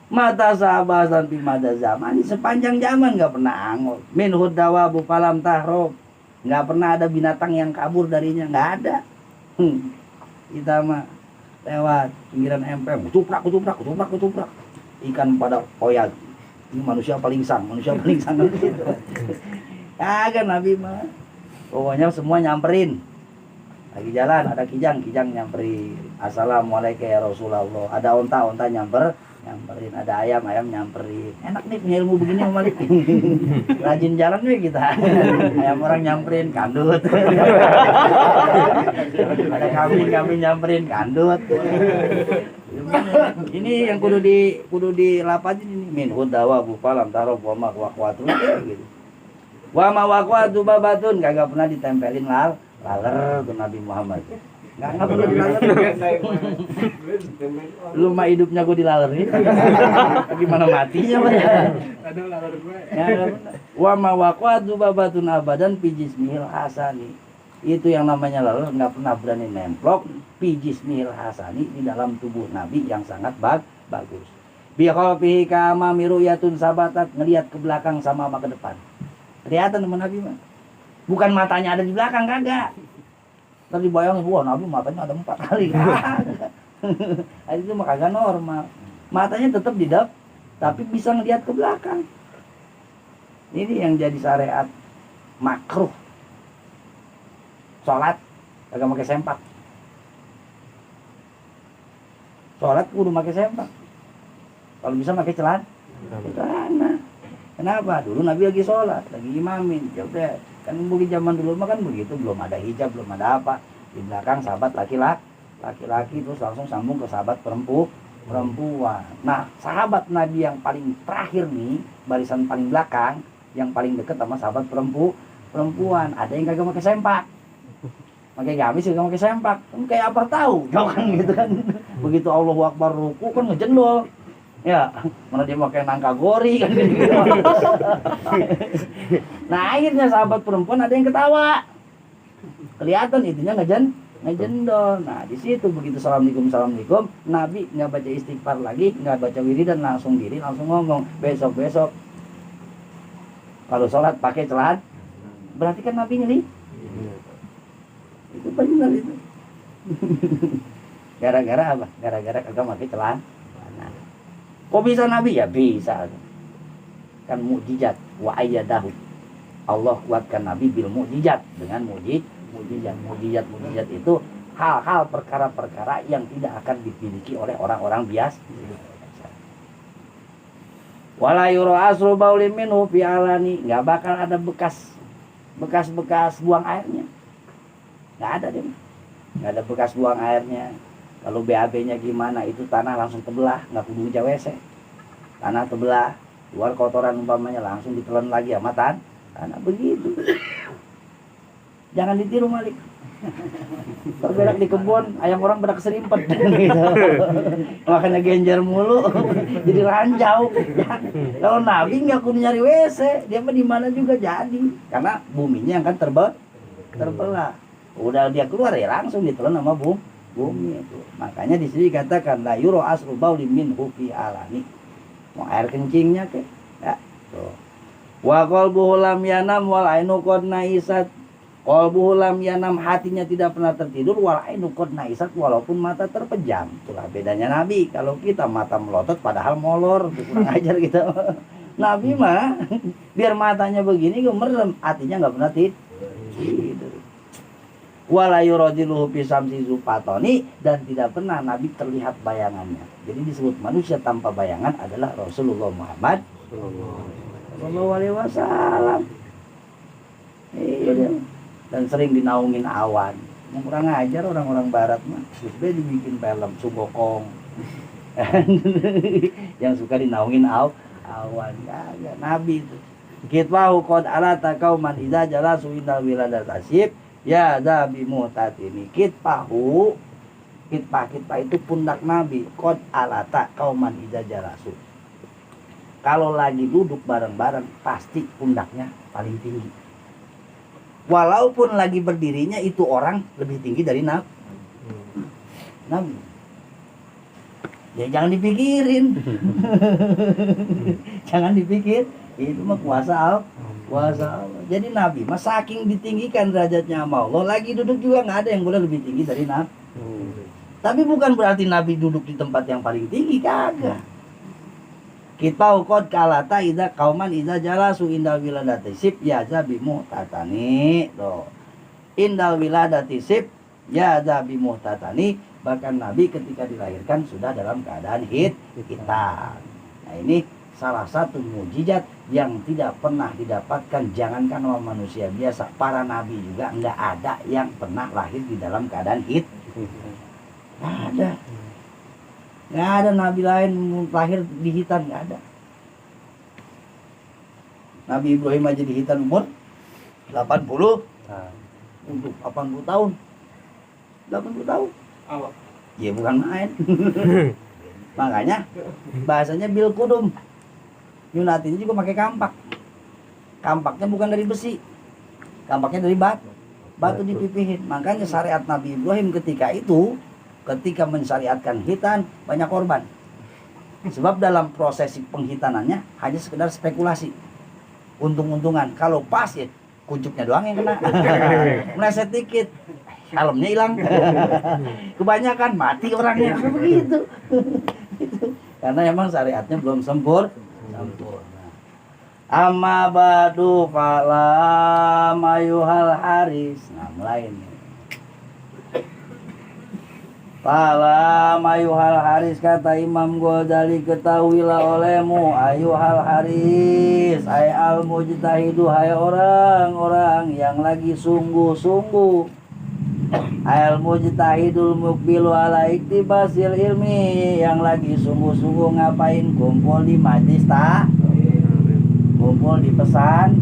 Mata sahabat dan mada zaman, sepanjang zaman nggak pernah angop. Min hudawa bufalam tahrob, nggak pernah ada binatang yang kabur darinya, nggak ada. Kita mah lewat pinggiran empeng, kutuprak. Ikan pada koyak. Ini manusia paling sang Kagak Nabi mah. Pokoknya semua nyamperin. Lagi jalan ada kijang nyamperin. Assalamualaikum ya Rasulullah. Ada onta nyamperin, ada ayam nyamperin. Enak nih punya ilmu begini Om Malik. Rajin jalan nih kita. Ayam orang nyamperin kandut. Ada kambing nyamperin kandut. Ini yang kudu dilapajin ini. Min hudawa bufalam tarob wa ma waqwatu gitu. Wa ma waqwatu babatun, kagak pernah ditempelin laler tuh Nabi Muhammad. Nggak pernah dilaler. Lu mah hidupnya gue dilalerin. Gimana matinya mah ya? Ada laler gue. Wa ma waqatu babatun abadan fi jismil hasani. Itu yang namanya laler, nggak pernah berani nemplok fi jismil hasani, di dalam tubuh Nabi yang sangat bagus. Bi khalfihi kama miruyatun sabatat, ngelihat ke belakang sama ke depan. Kelihatan sama Nabi mah. Bukan matanya ada di belakang, kagak. Tadi bayangin, wah Nabi matanya ada 4 kali. Itu mah kagak normal. Matanya tetap di depan, tapi bisa ngelihat ke belakang. Ini yang jadi syariat makruh. Sholat kagak pakai sempak. Sholat kudu pakai sempak. Kalau bisa pakai celana. Kenapa? Dulu Nabi lagi sholat, lagi imamin. Ya udah, kan mungkin zaman dulu mah kan begitu, belum ada hijab, belum ada apa. Di belakang sahabat laki-laki terus langsung sambung ke sahabat perempuan. Nah, sahabat Nabi yang paling terakhir nih, barisan paling belakang, yang paling dekat sama sahabat perempuan, ada yang kagak pakai sempak. Pakai gamis kagak pakai sempak. Kan kayak apa tahu, jangan gitu kan. Begitu Allahu Akbar ruku kan ngejendol. Ya, mana dia pakai nangka gori kan gitu. Nah, akhirnya sahabat perempuan ada yang ketawa. Kelihatan itunya ngejendol. Nah, di situ begitu assalamualaikum, Nabi nggak baca istighfar lagi, nggak baca wiridan, langsung diri, langsung ngomong, besok kalau sholat pakai celana. Berarti kan Nabi ngeli. Itu benar itu. Gara-gara apa? Gara-gara kagak pakai celana. Kok bisa Nabi? Ya bisa. Kan mukjizat wa ayyadahu. Allah kuatkan Nabi bil mukjizat, dengan mukjizat. Mukjizat itu hal-hal, perkara-perkara yang tidak akan dimiliki oleh orang-orang biasa. Wala yura asru baulin minhu fi alani, enggak bakal ada bekas buang airnya. Enggak ada deh. Enggak ada bekas buang airnya. Kalau BAB-nya gimana, itu tanah langsung tebelah, nggak kudu WC. Tanah tebelah, keluar kotoran umpamanya langsung ditelan lagi sama tanah begitu. Jangan ditiru Malik. Terberak di kebun, ayam orang berak serimpet gitu. Makanya genjer mulu, jadi ranjau. Kalau Nabi nggak kudu nyari WC, dia mah di mana juga jadi. Karena buminya yang kan terbelah. Udah dia keluar ya langsung ditelan sama bumi itu. Makanya di sini dikatakan la yuro asru bauli min fi alani. Mau air kencingnya ke. Ya, tuh. Wa qalbuhu lam yanam wal ainu qad naisat. Qalbuhu lam yanam, hatinya tidak pernah tertidur, wal ainu qad naisat, walaupun mata terpejam. Itulah bedanya Nabi. Kalau kita mata melotot padahal molor, kurang ajar kita. Nabi mah biar matanya begini gemerem, hatinya nggak pernah tidur. Wala yuradiluhu fi samsi zupatoni, dan tidak pernah Nabi terlihat bayangannya. Jadi disebut manusia tanpa bayangan adalah Rasulullah Muhammad sallallahu alaihi wasallam. Iya. Dan sering dinaungin awan. Yang kurang ajar orang-orang barat mah. Sudah dibikin film Sugokong. Yang suka dinaungin awan. Ya, Nabi itu. Kitwahu qad alata qauman idza jalasu indal wiladat asib ya zabi muhtatini. Kitpahu, kitpah itu pundak Nabi. Qad alata qauman idza jalasu. Kalau lagi duduk bareng-bareng pasti pundaknya paling tinggi. Walaupun lagi berdirinya itu orang lebih tinggi dari Nabi. Ya jangan dipikirin. Jangan dipikir. Itu mah kuasa Allah. Jadi Nabi mah saking ditinggikan derajatnya sama Allah, lagi duduk juga nggak ada yang boleh lebih tinggi dari Nabi. Tapi bukan berarti Nabi duduk di tempat yang paling tinggi, kagak. Kita ukod kalata ida kauman ida jalasu indal wiladati sip ya zabi muhtatani. Indal wiladati sip ya zabi muhtatani. Bahkan Nabi ketika dilahirkan sudah dalam keadaan hitam. Nah ini salah satu mukjizat yang tidak pernah didapatkan, jangankan sama manusia biasa, para nabi juga nggak ada yang pernah lahir di dalam keadaan hitam. Nggak ada. Nggak ada nabi lain lahir di hitam, nggak ada. Nabi Ibrahim aja di hitam umur 80 untuk 80 tahun. 80 tahun. Ya bukan main. Makanya bahasanya bil kudum. Yunatinya juga pakai kampak. Kampaknya bukan dari besi. Kampaknya dari batu dipipihin. Makanya syariat Nabi Ibrahim ketika mensyariatkan hitan banyak korban. Sebab dalam proses penghitanannya hanya sekedar spekulasi, untung-untungan. Kalau pas ya kuncupnya doang yang kena, meleset dikit, helmnya hilang, kebanyakan mati orangnya. Begitu. Karena emang syariatnya belum sempurna. Amma badu fala mayuhal haris. Nah mulai nih. Fala mayuhal haris, kata Imam Ghazali, ketahuilah olehmu ayuhal haris, ay al mujtahidu, hai orang-orang yang lagi sungguh-sungguh, ay al mujtahidul mukbilu ala iktibasil ilmi, yang lagi sungguh-sungguh ngapain? Kumpul di majlis kumpul di pesantren.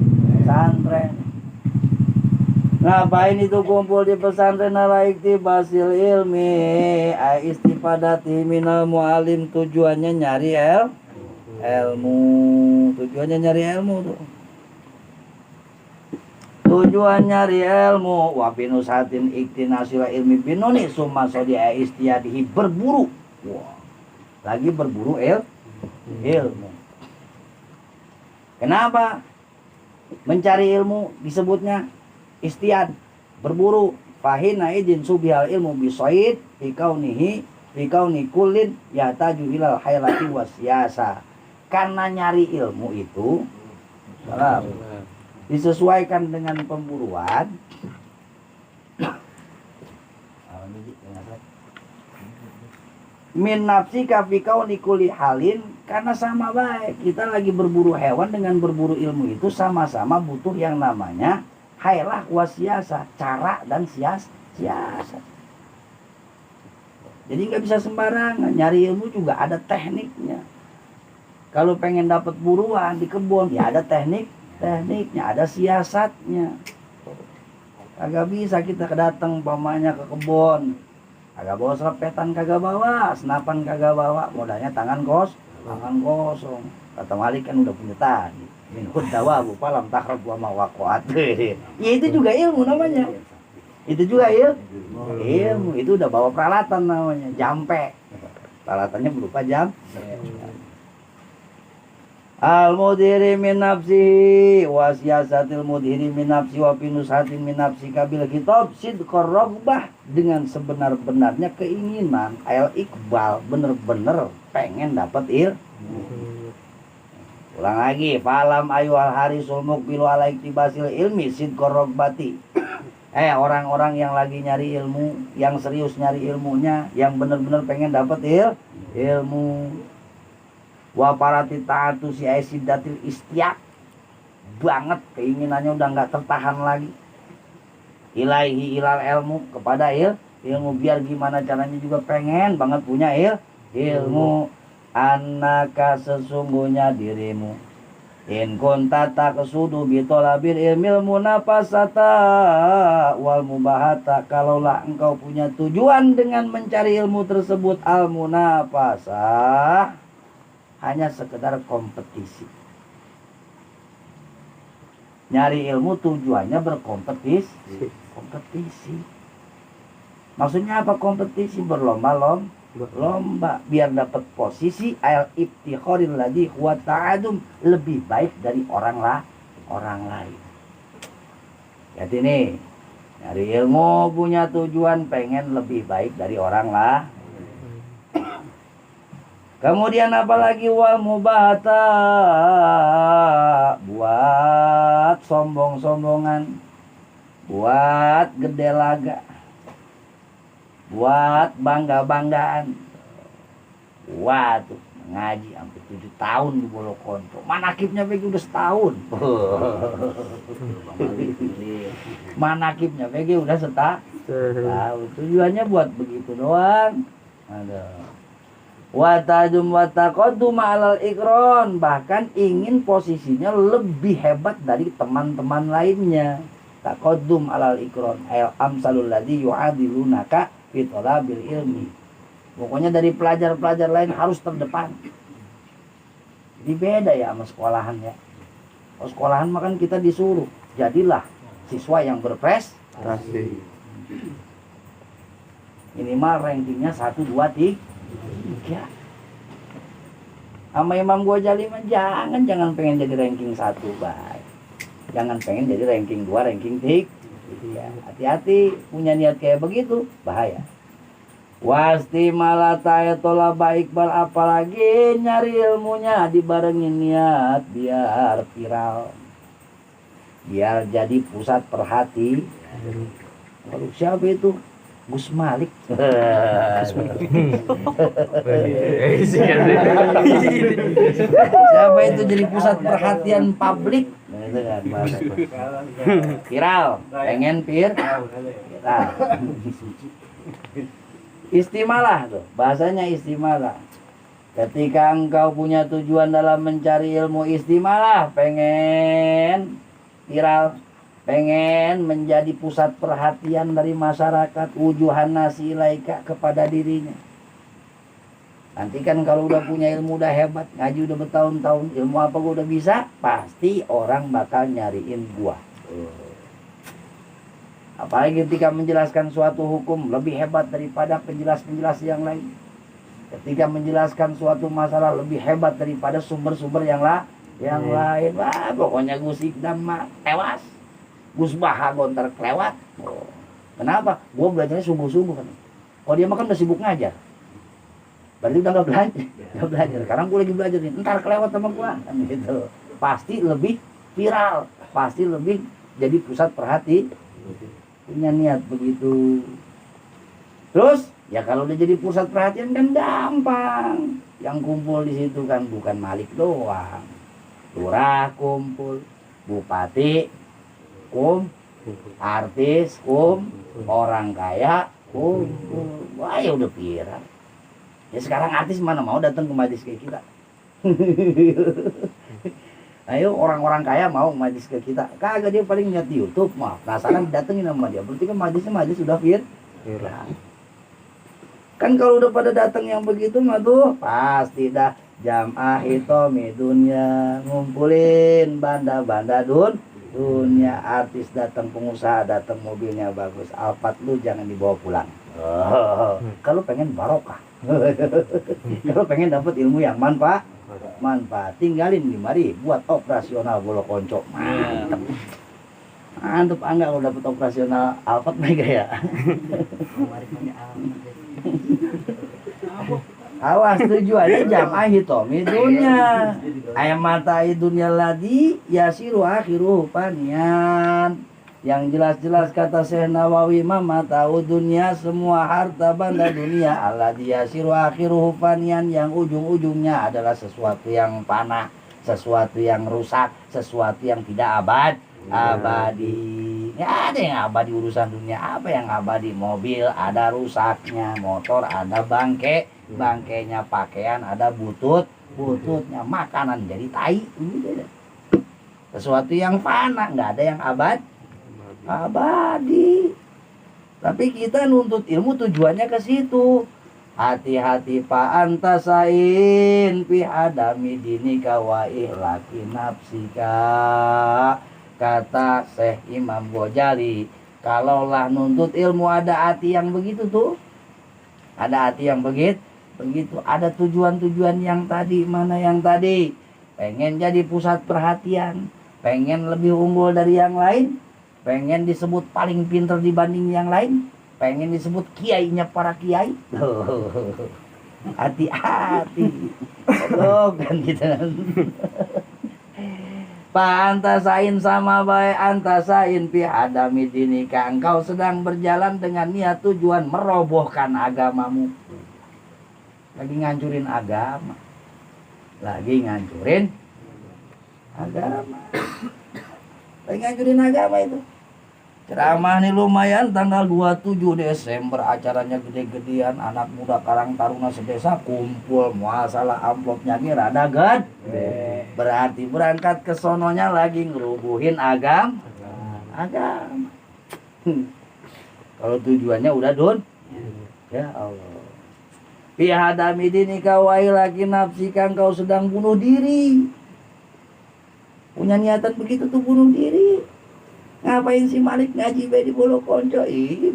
Ngapain itu kumpul di pesantren? Ala iktibasil ilmi, istifadati minal mu'alim, tujuannya nyari ilmu. Tujuannya nyari ilmu tuh. Tujuan nyari ilmu. Wa binusatin iktinasila ilmi binuni summa sodia istiyadihi, berburu. Wah, lagi berburu ilmu. Kenapa mencari ilmu disebutnya istiad, berburu? Fahina idin subihal ilmu bisoid fikauni kulin yataju ilal haylati wasyasa. Karena nyari ilmu itu disesuaikan dengan pemburuan. Min nafsika fikauni kulli halin, karena sama baik kita lagi berburu hewan dengan berburu ilmu itu sama-sama butuh yang namanya hailah wasiasa, cara dan siasat. Jadi nggak bisa sembarangan, nyari ilmu juga ada tekniknya. Kalau pengen dapat buruan di kebun ya ada tekniknya, ada siasatnya. Kagak bisa kita datang pamannya ke kebun, kagak bawa selepetan, kagak bawa senapan, kagak bawa, modalnya tangan kosong. Kata Malik kan udah punya tadi, min hudawa bu palam takrab wa mawaqat. Ya itu juga ilmu namanya. Itu juga ilmu. Itu udah bawa peralatan namanya, jampe. Peralatannya berupa jam. Al mudhiri min nafsi wa siyasatil mudhiri min nafsi wa finusatin min nafsi kabil kitab sidqar raghbah, dengan sebenar-benarnya keinginan al iqbal, bener-bener pengen dapat ilmu. Ulang lagi, falam ayuhal harisul muqbilu ala iktibasil ilmi sidqar raghbati. Orang-orang yang lagi nyari ilmu, yang serius nyari ilmunya, yang bener-bener pengen dapat ilmu. Wa parati ta'atu si aisidatil istiak, banget keinginannya udah nggak tertahan lagi. Ilaihi ilal ilmu, kepada ilmu, biar gimana caranya juga pengen banget punya ilmu. Annaka sesungguhnya dirimu, in kunta taqsudu bi talabil ilmil munafasata wal mubahata, kalaulah engkau punya tujuan dengan mencari ilmu tersebut al munafasah, hanya sekedar kompetisi. Nyari ilmu tujuannya berkompetisi. Kompetisi. Maksudnya apa kompetisi? Berlomba biar dapat posisi al ibtikhoril ladhi huwa ta'adum, lebih baik dari orang lain. Jadi nih, nyari ilmu punya tujuan pengen lebih baik dari orang lain. Kemudian apalagi wal mubahata, buat sombong-sombongan, buat gede laga, buat bangga-banggaan. Waduh, ngaji sampai 7 tahun di Bolokonto. Manakibnya bagi udah setahun. Manakibnya bagi udah setahun. Tujuannya buat begitu doang. Aduh. Watadum wataqaddum alal ikron, bahkan ingin posisinya lebih hebat dari teman-teman lainnya. Taqaddum alal ikron al amsalul ladzi yu'adilunaka fi talabil ilmi. Pokoknya dari pelajar-pelajar lain harus terdepan. Jadi beda ya sama sekolahan ya. Kalau sekolahan mah kan kita disuruh jadilah siswa yang berprestasi. Minimal rankingnya 1, 2, 3. Sama Imam Ghazali mah jangan pengen jadi ranking 1, baik. Jangan pengen jadi ranking 2, ranking 3. Ya, hati-hati punya niat kayak begitu, bahaya. Wasti malataya tola baik bal, apalagi nyari ilmunya dibarengin niat biar viral, biar jadi pusat perhati. Lalu siapa itu? Gus Malik. Siapa itu jadi pusat perhatian publik? Viral, pengen viral. Istimalah tuh, bahasanya istimalah. Ketika engkau punya tujuan dalam mencari ilmu, istimalah, pengen viral, pengen menjadi pusat perhatian dari masyarakat, wujuhan nasi ilaika, kepada dirinya. Nanti kan kalau udah punya ilmu, udah hebat, ngaji udah bertahun-tahun, ilmu apa gua udah bisa, pasti orang bakal nyariin gua. Apalagi ketika menjelaskan suatu hukum lebih hebat daripada penjelas-penjelas yang lain. Ketika menjelaskan suatu masalah lebih hebat daripada sumber-sumber yang lain. Wah, pokoknya Gus Ikdam mah tewas. Gus Baha gontar kelewat. Kenapa? Gua belajarnya sungguh-sungguh kan. Kalau dia mah kan udah sibuk ngajar. Berarti udah gak belajar. Sekarang gua lagi belajar nih. Ntar kelewat sama gua kan gitu. Pasti lebih viral, pasti lebih jadi pusat perhatian. Punya niat begitu. Terus ya kalau udah jadi pusat perhatian kan gampang. Yang kumpul di situ kan bukan Malik doang. Lurah kumpul, bupati artis orang kaya kumpul. Wah ya udah viral. Ya sekarang artis mana mau datang ke majlis kayak kita. Ayo orang-orang kaya mau majlis ke kita. Kagak, dia paling lihat di YouTube, mah penasaran datengin sama dia. Berarti kan majlis sudah viral. Kan kalau udah pada datang yang begitu mah tuh pasti dah jam'ah hitomi dunia, ngumpulin banda-banda dunia, artis datang, pengusaha datang, mobilnya bagus, Alphard lu jangan dibawa pulang. Kalau pengen barokah. Kalau pengen dapat ilmu yang manfaat. manfaat. Tinggalin di mari buat operasional bolo konco. Mantep. Mantep enggak kalau dapat operasional Alphard mega ya. Awas tujuannya jam'ah hitomi dunia. Ayam matai dunia ladi yasiru akhiruhu fanian. Yang jelas-jelas kata Syekh Nawawi mama tahu dunia semua harta benda dunia alladzi yasiru akhiruhu fanian, yang ujung-ujungnya adalah sesuatu yang panah, sesuatu yang rusak, sesuatu yang tidak abadi. Nggak ada yang abadi urusan dunia. Apa yang abadi? Mobil ada rusaknya, motor ada bangkainya, pakaian ada bututnya, makanan jadi tai. Sesuatu yang fana, nggak ada yang abadi. Tapi kita nuntut ilmu tujuannya ke situ. Hati-hati Pak antasain fi adami dinika wa ihlaki nafsika. Kata Syekh Imam Ghazali, kalaulah nuntut ilmu ada hati yang begitu tuh. Ada hati yang begitu. Ada tujuan-tujuan yang tadi. Mana yang tadi? Pengen jadi pusat perhatian, pengen lebih unggul dari yang lain, pengen disebut paling pintar dibanding yang lain, pengen disebut kiainya para kiai. Hati-hati. Oh kan kita. Pantasain sama baik antasain fi adami dinika. Engkau sedang berjalan dengan niat tujuan merobohkan agamamu. Lagi ngancurin agama. Lagi ngancurin agama. Lagi ngancurin agama itu. Ceramah nih lumayan tanggal 27 Desember, acaranya gede-gedean, anak muda Karang Taruna sedesa kumpul, masalah amplopnya rada gede. Berarti berangkat ke sononya lagi ngerubuhin agama. Kalau tujuannya udah ya Allah. Bihadami dinika wa ilaki nafsika, engkau sedang bunuh diri. Punya niatan begitu tuh bunuh diri. Ngapain si Malik ngaji di Bolo Konco?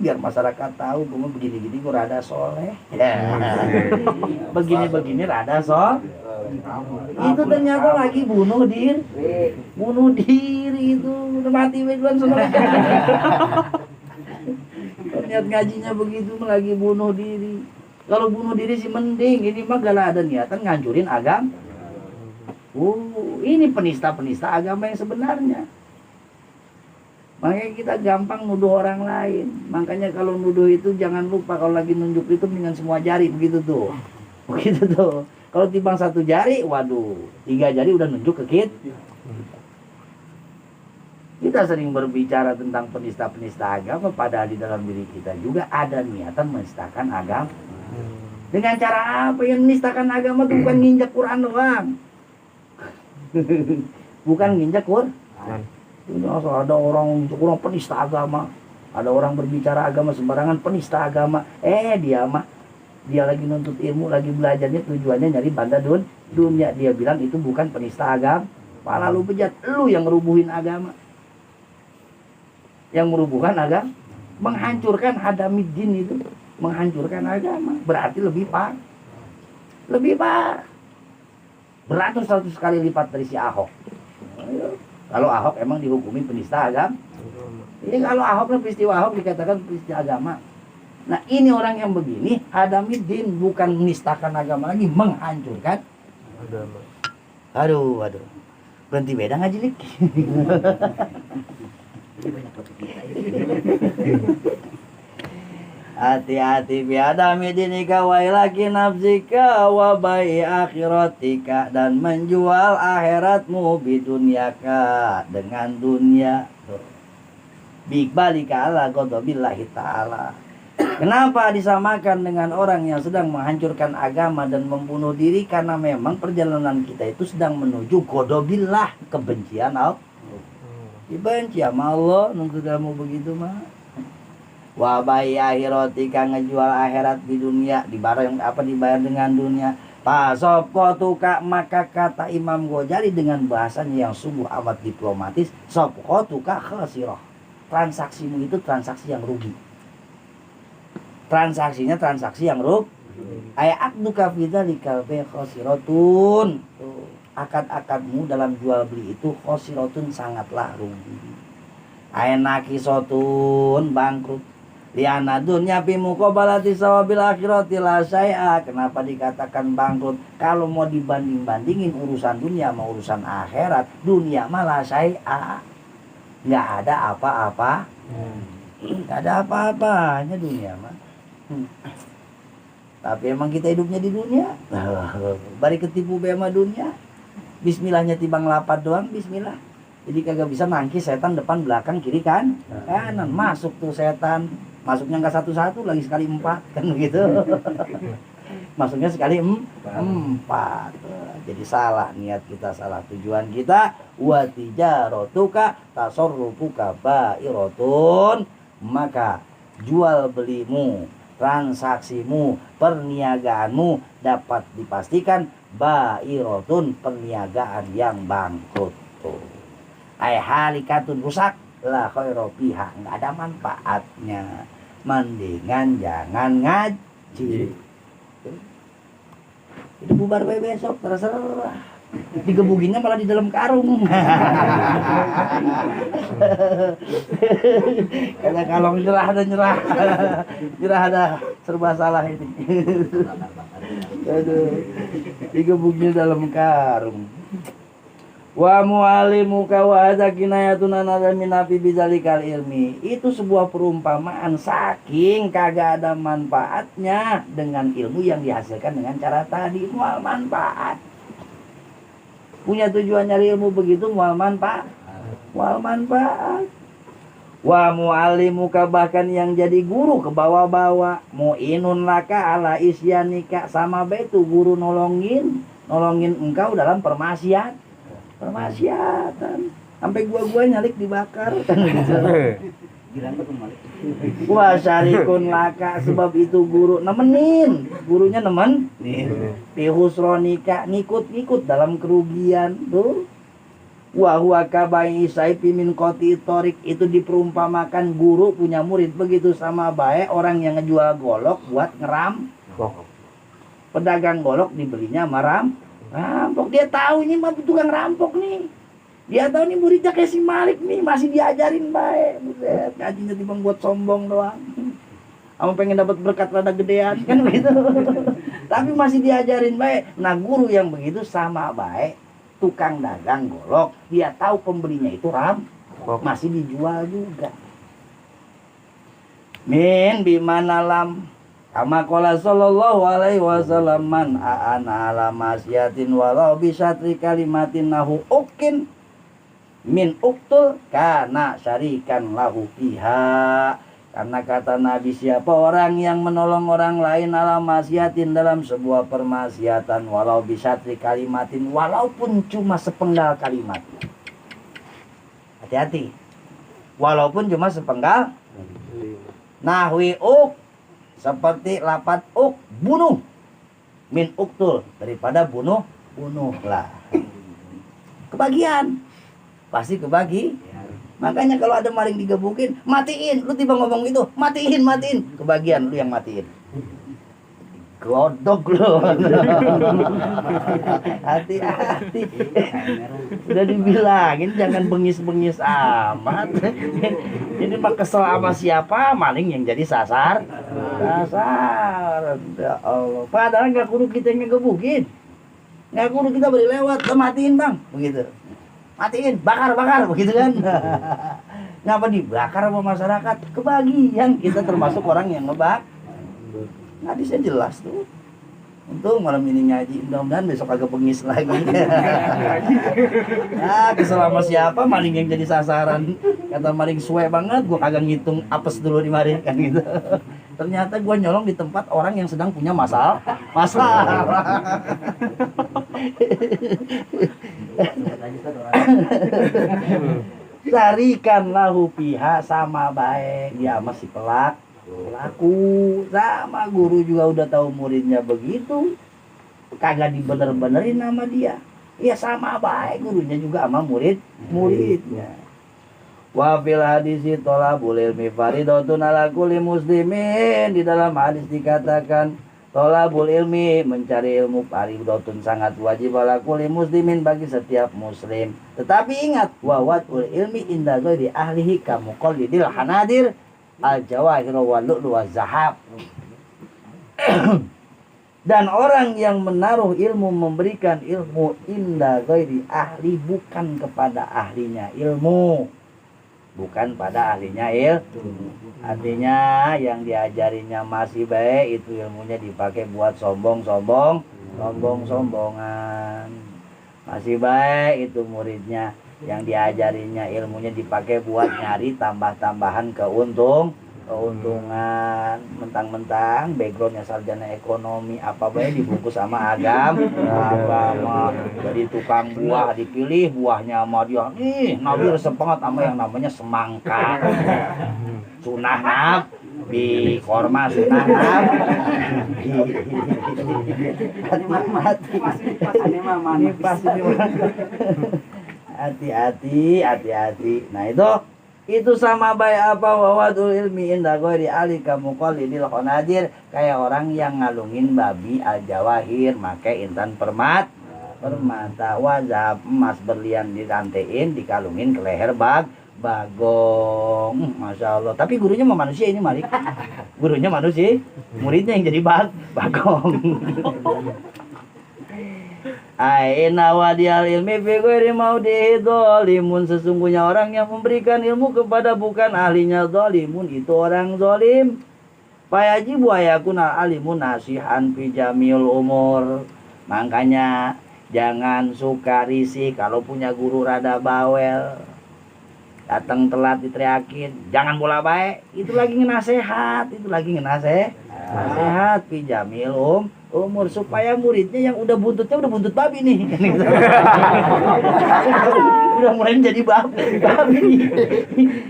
Biar masyarakat tahu gue begini-gini gue rada soleh. Ya. Begini-begini rada soleh. Itu ternyata lagi bunuh diri. Bunuh diri itu udah mati duluan soalnya. Niat ngajinya begitu lagi bunuh diri. Kalau bunuh diri sih mending, ini mah gak ada niatan ngancurin agama. Ini penista-penista agama yang sebenarnya. Makanya kita gampang nuduh orang lain. Makanya kalau nuduh itu jangan lupa kalau lagi nunjuk itu dengan semua jari begitu tuh. Begitu tuh. Kalau timbang satu jari, waduh, 3 jari udah nunjuk ke kita. Kita sering berbicara tentang penista-penista agama, padahal di dalam diri kita juga ada niatan menistakan agama. Dengan cara apa yang menistakan agama itu bukan nginjak Quran doang. Bukan nginjak Quran. Ada orang penista agama, ada orang berbicara agama sembarangan penista agama. Dia lagi nuntut ilmu, lagi belajarnya tujuannya nyari banda dunia. Dia bilang itu bukan penista agama. Malah lu bejat, lu yang ngerubuhin agama. Yang merubuhkan agama, menghancurkan hadamiddin itu, menghancurkan agama. Berarti lebih parah. Beratus-ratus kali lipat dari si Ahok. Kalau Ahok emang dihukumi penista agama. Ini kalau Ahok, peristiwa Ahok dikatakan penista agama. Nah ini orang yang begini, hadamiddin, bukan menistakan agama lagi, menghancurkan agama. Aduh. Berhenti beda ngaji lik. Hati-hati biadami dinika wa ilaki nafsika wa bai akhiratika, dan menjual akhiratmu bidunyaka, dengan dunia. Bikbalika ala ghadabillahi ta'ala. Kenapa disamakan dengan orang yang sedang menghancurkan agama dan membunuh diri? Karena memang perjalanan kita itu sedang menuju ghadabillah, kebencian Allah. Dibenci sama Allah, nuntut ilmu begitu mah. Wa bai akhiratika, ngejual akhirat di dunia, dibayar dengan dunia. Pasopkotuka, maka kata Imam Ghazali dengan bahasanya yang sungguh amat diplomatis, sopkotuka khasirah. Transaksimu itu transaksi yang rugi. Transaksinya transaksi yang Aya akduka fi dzalikal bai' khosiratun. Tuh, akad-akadmu dalam jual beli itu khosiratun sangatlah rugi. Aya nakisotun bangkrut. Liana dunya fi muqabalati sawabil akhirati la syai'a. Kenapa dikatakan bangkrut? Kalau mau dibanding-bandingin urusan dunia sama urusan akhirat, dunia mah la syai'a. Enggak ada apa-apa. Enggak ada apa-apanya dunia mah. Tapi emang kita hidupnya di dunia. Bari ketipu be sama dunia. Bismillahnya tibang lapat doang, bismillah. Jadi kagak bisa nangkis setan depan belakang kiri kan kanan, masuk tuh setan. Masuknya nggak satu-satu, lagi sekali 4 kan begitu. Masuknya sekali 4. Jadi salah niat kita, salah tujuan kita. Wa tijaratuka tasarrufuka bairatun. Maka jual belimu, transaksimu, perniagaanmu dapat dipastikan bairatun, perniagaan yang bangkrut. Tuh. Ai halikatun, rusak, la khairu fiha, enggak ada manfaatnya. Mendingan jangan ngaji. Itu bubar bae besok terserah. Digebukinnya malah di dalam karung. Karena kalau nyerah ada nyerah. Nyerah ada serba salah ini. Aduh. Digebukinnya dalam karung. Wa mu'allimuka wa hadza kinayatun an minafi bizalikal ilmi. Itu sebuah perumpamaan saking kagak ada manfaatnya dengan ilmu yang dihasilkan dengan cara tadi. Mual manfaat. Punya tujuan nyari ilmu begitu mual manfaat. Mual manfaat. Wa mu'allimuka, bahkan yang jadi guru ke bawah-bawah, mu'inun laka ala isyanika, sama betu guru nolongin engkau dalam permaksiatan. Sampai gua nyalik dibakar kan gitu. Wa syarikun laka, sebab itu guru nemenin, gurunya nemen fi husronika, ngikut dalam kerugian tuh. Wa huwa kabai saifi min qati torik, itu diperumpamakan guru punya murid begitu sama baik orang yang ngejual golok buat ngeram. Pedagang golok dibelinya maram rampok. Dia tahu ini mah tukang rampok nih. Dia tahu nih muridnya kayak si Malik nih, masih diajarin baik. Buset, ngajinya timbang buat sombong doang. Kamu pengen dapat berkat rada gedean kan begitu. Tapi masih diajarin baik. Nah, guru yang begitu sama baik tukang dagang golok, dia tahu pembelinya itu rampok, masih dijual juga. Min bimana lam kama qala sallallahu alaihi wasallam, man aana ala masyatin walau bi syatri kalimatin nahu ukin min uktul kana syarikan lahu fiha. Karena kata Nabi, siapa orang yang menolong orang lain ala masyatin, dalam sebuah permaksiatan, walau bi syatri kalimatin, walaupun cuma sepenggal kalimat. Hati-hati. Walaupun cuma sepenggal. Nahwi uk, seperti lapat uk, bunuh. Min uktul, daripada bunuhlah. Kebagian. Pasti kebagi. Makanya kalau ada maling digebukin, matiin. Lu tiba ngomong gitu, matiin. Kebagian lu yang matiin. Godok lu. Hati-hati. Udah dibilangin jangan bengis-bengis amat. Ini mah kesel sama siapa, maling yang jadi sasar. Ya Allah. Padahal nggak kudu kita yang ngegebukin. Nggak kudu kita beri lewat, matiin bang, begitu. Matiin, bakar begitu kan. Ngapa dibakar sama masyarakat? Kebagian, kita termasuk orang yang ngebak. Hadisnya jelas tuh. Untung malam ini ngaji, mudah-mudahan besok agak bengis lagi. Nah, kesel sama siapa, maling yang jadi sasaran. Kata maling suwe banget, gua kagak ngitung apes dulu di mari kan gitu. Ternyata gua nyolong di tempat orang yang sedang punya masalah. Carikan lahu piha, sama baik dia masih pelaku, sama guru juga udah tahu muridnya begitu, kagak dibener-benerin sama dia, ya sama baik gurunya juga sama muridnya. Wa fil hadisi thalabul ilmi faridatun ala kulli muslimin, di dalam hadis dikatakan Tolabul ilmi, mencari ilmu fardhotun sangat wajib ala kulli muslimin, bagi setiap muslim. Tetapi ingat, wa wadul ilmi inda ghairi ahlihi kamuqallidil hanadir al jawahir wal lu'lu waz zahab. Dan orang yang menaruh ilmu, memberikan ilmu inda ghairi ahli, bukan kepada ahlinya ilmu, bukan pada ahlinya ilmu. Artinya yang diajarinya masih baik, itu ilmunya dipakai buat sombongan. Masih baik itu muridnya, yang diajarinya ilmunya dipakai buat nyari tambah-tambahan keuntungan. Mentang-mentang backgroundnya sarjana ekonomi, apa baik dibungkus sama agama. Jadi tukang buah dipilih, buahnya sama dia nih Nabi resep banget sama yang namanya semangka. Sunah nab di korma sunah nab mati. Hati-hati. Nah itu sama baik apa wawadul ilmi inda ghairi alika muqallidil khonadir, kayak orang yang ngalungin babi al jawahir, make intan permata, wazab emas berlian dirantein dikalungin ke leher bagong. Masya Allah. Tapi gurunya mah manusia ini, Malik. Gurunya manusia, muridnya yang jadi bagong. Aina wadiyal ilmi fi ghairi maudihi dzalimun, sesungguhnya orang yang memberikan ilmu kepada bukan ahlinya dzalimun, itu orang zalim. Fayajibu ayakuna alimun nasihan fi jamil umur. Makanya jangan suka risih kalau punya guru rada bawel. Datang telat diteriakin, jangan bola baik, itu lagi ngenasehat, nasihat fi jamil umur, supaya muridnya yang udah buntut babi nih. Udah mulai jadi babi.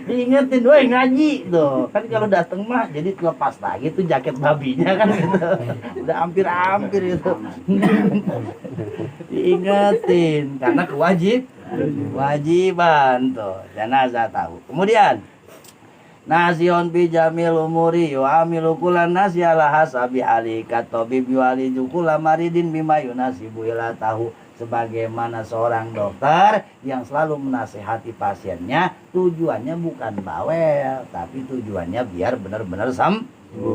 Diingetin, woi ngaji tuh. Kan kalau dateng mah jadi lepas lagi tuh jaket babinya kan gitu. Udah hampir gitu. Diingetin karena kewajiban tuh. Janazah tahu. Kemudian nasion bi jamil umuri wa amilu kulan nasi ala hasabi alikat tabib wali jukula maridin bima yunasibu ila tahu, sebagaimana seorang dokter yang selalu menasehati pasiennya, tujuannya bukan bawel, tapi tujuannya biar benar-benar sembuh.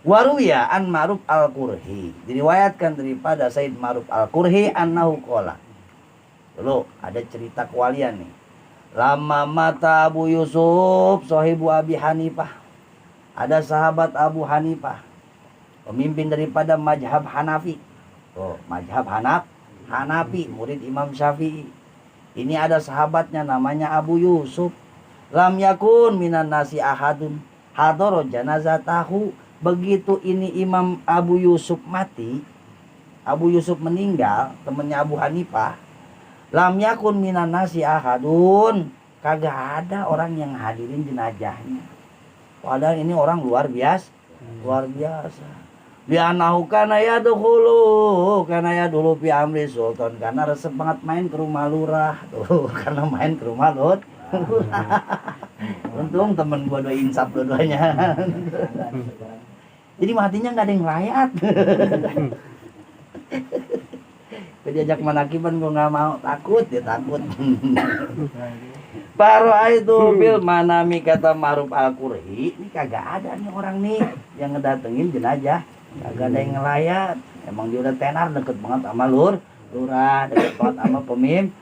Waruya an Ma'ruf al-Qurhi, diriwayatkan daripada Said Ma'ruf al-Qurhi annahu qala. Dulu ada cerita kewalian nih. Lama mata Abu Yusuf sahibu Abi Hanifah, ada sahabat Abu Hanifah, pemimpin daripada mazhab Hanafi. Mazhab Hanafi, murid Imam Syafi'i. Ini ada sahabatnya namanya Abu Yusuf. Lam yakun minan nasi ahadun hadara janazatahu. Begitu ini Imam Abu Yusuf mati, Abu Yusuf meninggal, temannya Abu Hanifah. Lam yakun minan nasi ahadun, kagak ada orang yang hadirin jenazahnya. Padahal ini orang luar biasa. Bi'anahu kana yadkhulu fi amri sultan, karena resep banget main ke rumah lurah tuh. Karena main ke rumah lurah. Untung temen gua insaf dua-duanya. Jadi matinya nggak ada yang layat. Diajak manakiban gua nggak mau, takut. Itu bil manami, kata Ma'ruf al-Qurhi, ini kagak ada nih orang nih yang ngedatengin jenazah, kagak ada yang ngelayat. Emang dia udah tenar, deket banget sama lurah, deket banget sama pemimpin.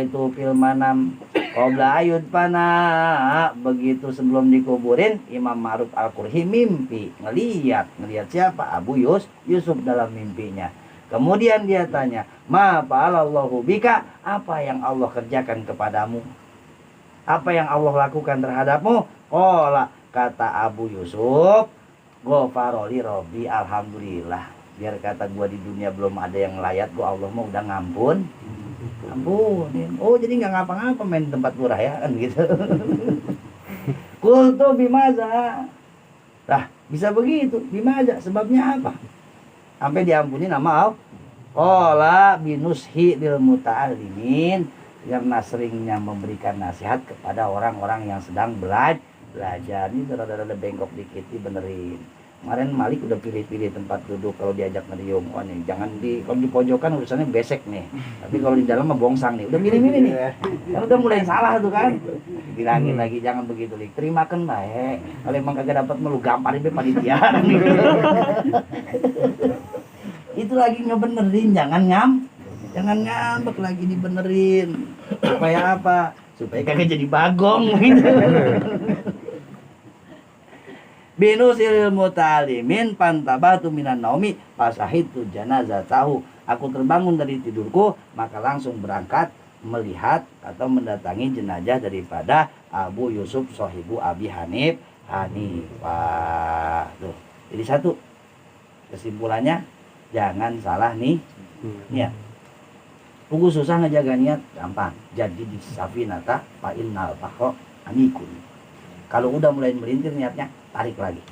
Itu bil manam qabla ayud pana, begitu sebelum dikuburin Imam Ma'ruf al-Qurhi mimpi, ngeliat siapa? Abu Yusuf dalam mimpinya. Kemudian dia tanya, ma fa'alallahu bika, apa yang Allah kerjakan kepadamu? Apa yang Allah lakukan terhadapmu? Kata Abu Yusuf, ghafaroli Robbi, alhamdulillah. Biar kata gua di dunia belum ada yang layat, gua Allah mau udah ngampunin. Jadi nggak ngapa-ngapa main tempat lurah ya, kan gitu. Kultu bimaza. Lah, bisa begitu. Bimaza, sebabnya apa? Sampai diampuni nama Allah. Binushi lil muta'allimin, karena seringnya memberikan nasihat kepada orang-orang yang sedang belajar. Ini rada-rada bengkok dikit dibenerin. Kemarin Malik udah pilih-pilih tempat duduk kalau diajak ngeriung. Oh nih, jangan kalau di pojokan urusannya besek nih. Tapi kalau di dalam mah bongsang nih. Udah milih-milih nih. Kan udah mulai salah tuh kan. Bilangin lagi jangan begitu, Lik. Terimakan baik. Kalau emang kagak dapat melu gamparin be panitia. Itu lagi ngebenerin, jangan ngambek lagi dibenerin. Supaya apa? Supaya kagak jadi bagong gitu. Binusil mutalimin pantabatu minan naumi fasahitu janazah tahu. Aku terbangun dari tidurku maka langsung berangkat melihat atau mendatangi jenazah daripada Abu Yusuf sahibu Abi Hanifah. Tuh. Jadi satu kesimpulannya jangan salah nih niat. Pugu susah ngejaga niat gampang. Jadi di safinata fa innal bahra amikun. Kalau udah mulai melintir niatnya tarik lagi.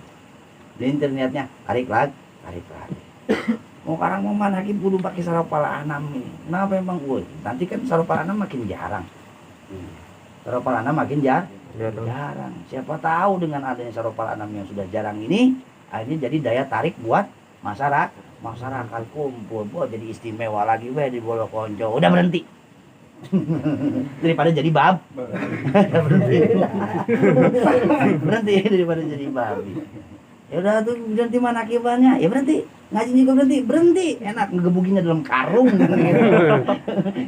Melintir niatnya tarik lagi. Mau karang mau manakin kudu pakai sarapal anam ini. Kenapa emang nanti kan sarapal anam makin jarang. Sarapal anam makin jarang. Siapa tahu dengan adanya sarapal anam yang sudah jarang ini akhirnya jadi daya tarik buat masyarakat kumpul. Jadi istimewa lagi di Bolo Konco. Udah berhenti. Daripada jadi bab. berhenti daripada jadi babi. Ya udah tuh berhenti mana akibatnya? Ya berhenti. Ngaji juga berhenti. Enak ngegebukinnya dalam karung gitu.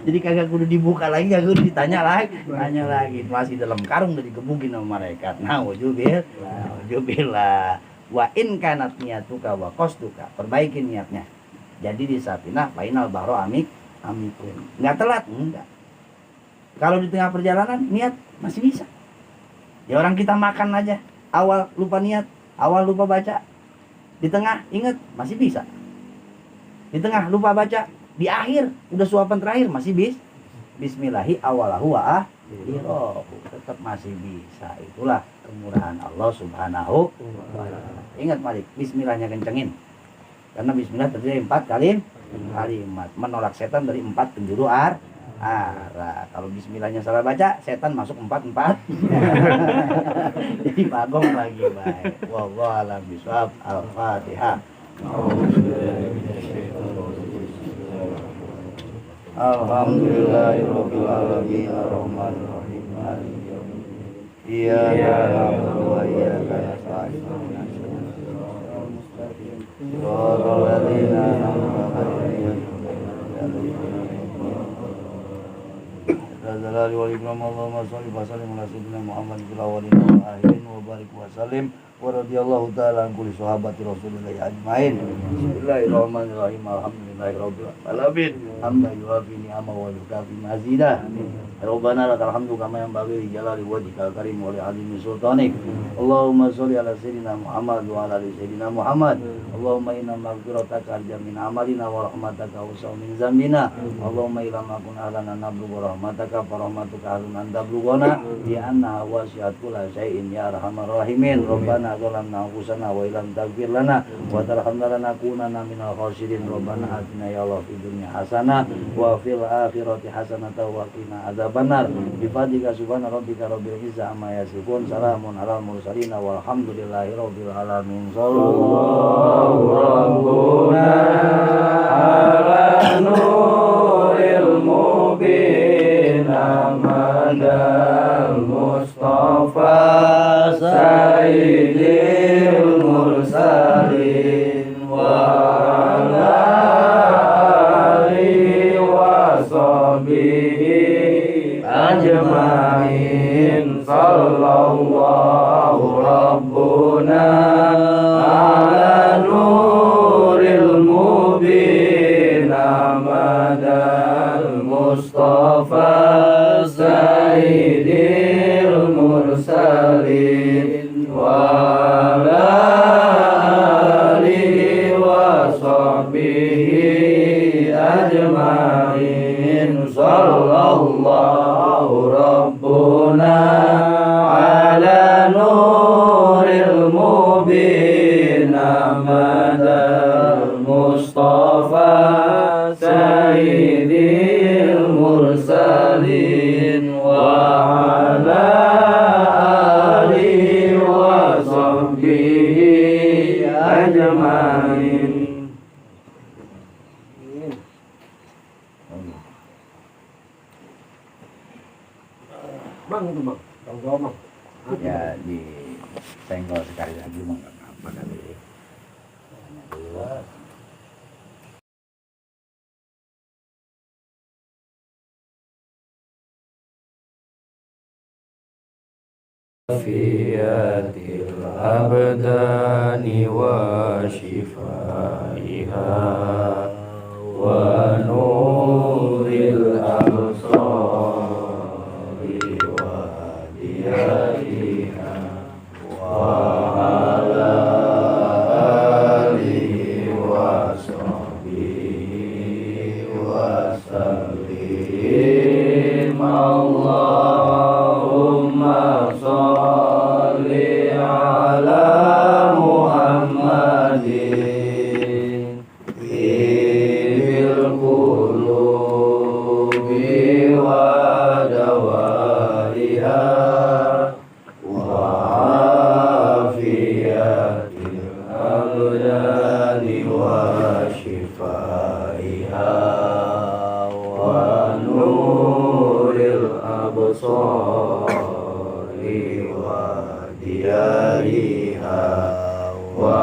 Jadi kagak kudu dibuka lagi, kagak kudu ditanya lagi. Tanya lagi, masih dalam karung udah digebukin sama malaikat. Nauzubillah. Wa in kanat niyatuka wa qastuka. Perbaiki niatnya. Jadi di safinah fainal bahro amikun. Enggak telat, enggak. Kalau di tengah perjalanan niat masih bisa. Ya orang kita makan aja, awal lupa niat, awal lupa baca. Di tengah ingat masih bisa. Di tengah lupa baca, di akhir udah suapan terakhir masih bismillahi awalahu wa akhirahu. Tetap masih bisa. Itulah kemurahan Allah Subhanahu wa taala. Ingat Malik, bismillahnya kencengin. Karena bismillah terdiri 4 kalimat. Menolak setan dari 4 penjuru arah. Kalau bismillahnya salah baca, setan masuk 4. Jadi bagong lagi baik. Wallahu a'lam bishawab. Al-Fatihah. Alhamdulillahirabbil alamin arrahmanir rahim maliki yaumiddin. Iyyaka na'budu wa iyyaka nasta'in. Shiratal ladzina an'amta 'alaihim Zalali wal ikram Allahumma shalli wa sallim ala sayyidina Muhammad fil awwalin wal akhirin wa barik wa sallim wa radhiyallahu ta'ala an kulli sahabati Rasulillah ajmain. Bismillahirrahmanirrahim. Alhamdulillahirabbil alamin. Hamdan yuwafi ni'amahu wa yukafi mazidah. Rabbana lakal hamdu kama yanbaghi li jalali wajhikal karim wa li 'azimi sultanik. Allahumma shalli ala sayyidina Muhammad wa ala ali sayyidina Muhammad. Allahumma inna maghfirataka arja min amalina wa rahmataka awsa'u min zambina. Allahumma ila ma kunna lana nablu rahmataka fa rahmatuka ahlun an tablughana bi anna wasi'at kulla syai'in ya arhamar rahimin. Rabbana zalamna anfusana wa illam taghfir lana wa tarhamna lanakunanna minal khasirin. Rabbana atina ya Allah fid dunya hasanah wa fil akhirati hasanah wa qina adzabannar. Bi fadlika subhana rabbika rabbil izzati amma yasifun. Salamun alal mursalin walhamdulillahi rabbil alamin. Sallallahu rabbuna ala nuril mubin amadal mustafa sayyidil mursalin wa ala alihi wa sahbihi ajmain. Sallallahu rabbuna ala nuril mubin amadal mustafa sayyidil mursalin wa ala alihi wa sahbihi ajmain. Sallallahu rabbuna ala nuril mubin amadal mustafa sayyidil mursalin wa ala alihi ajmain. Bang itu bang, tanggung jawab bang. Ya di senggol sekali lagi mah nggak apa-apa kali. Fiatil abdani wa shifaiha wa nuril absari wa diyaiha wa ala alihi wa sahbihi wa sallim. Allahumma sholli ala Muhammadin bil qulubi wa dawaiha wa afiyatil abdani wa shifaiha wa nuril absari wa diyaiha wa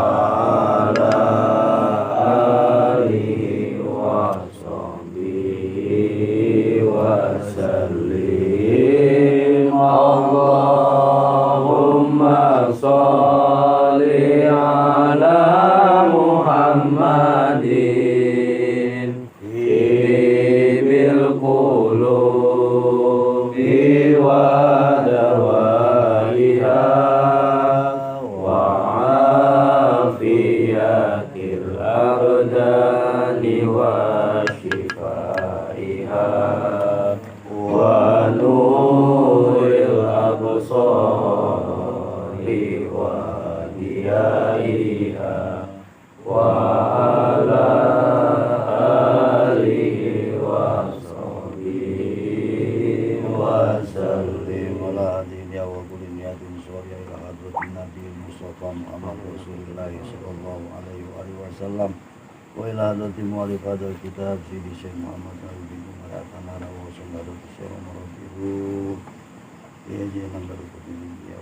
ala alihi wa sahbihi wa sallim. Allahumma sholli ala Muhammadin bil qulubi wa dawaiha wa afiyatil abdani wa shifaiha wa nuril absari wa diyaiha wa ala alihi wa sahbihi wa sallim. Wala adilya wa kulli niyatin surya ila hadratin Nabi Mustafa Muhammad Rasulullah sallallahu alaihi wa alihi wasallam wa ila hadratin mu'allif hadzal kitab Sayyidi Syekh Muhammad Nabi bin Umar Atanara wa sallallahu alaihi wa sallam. Ya jangan berkutik ya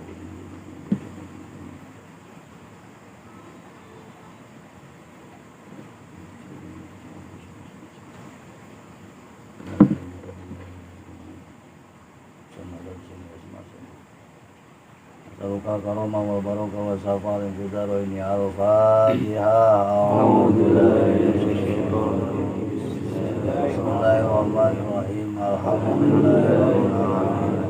Saluka karoma wa baraka wa safar yang kita ini al-Fatihah. Bismillahirrahmanirrahim. Alhamdulillahirrahmanirrahim.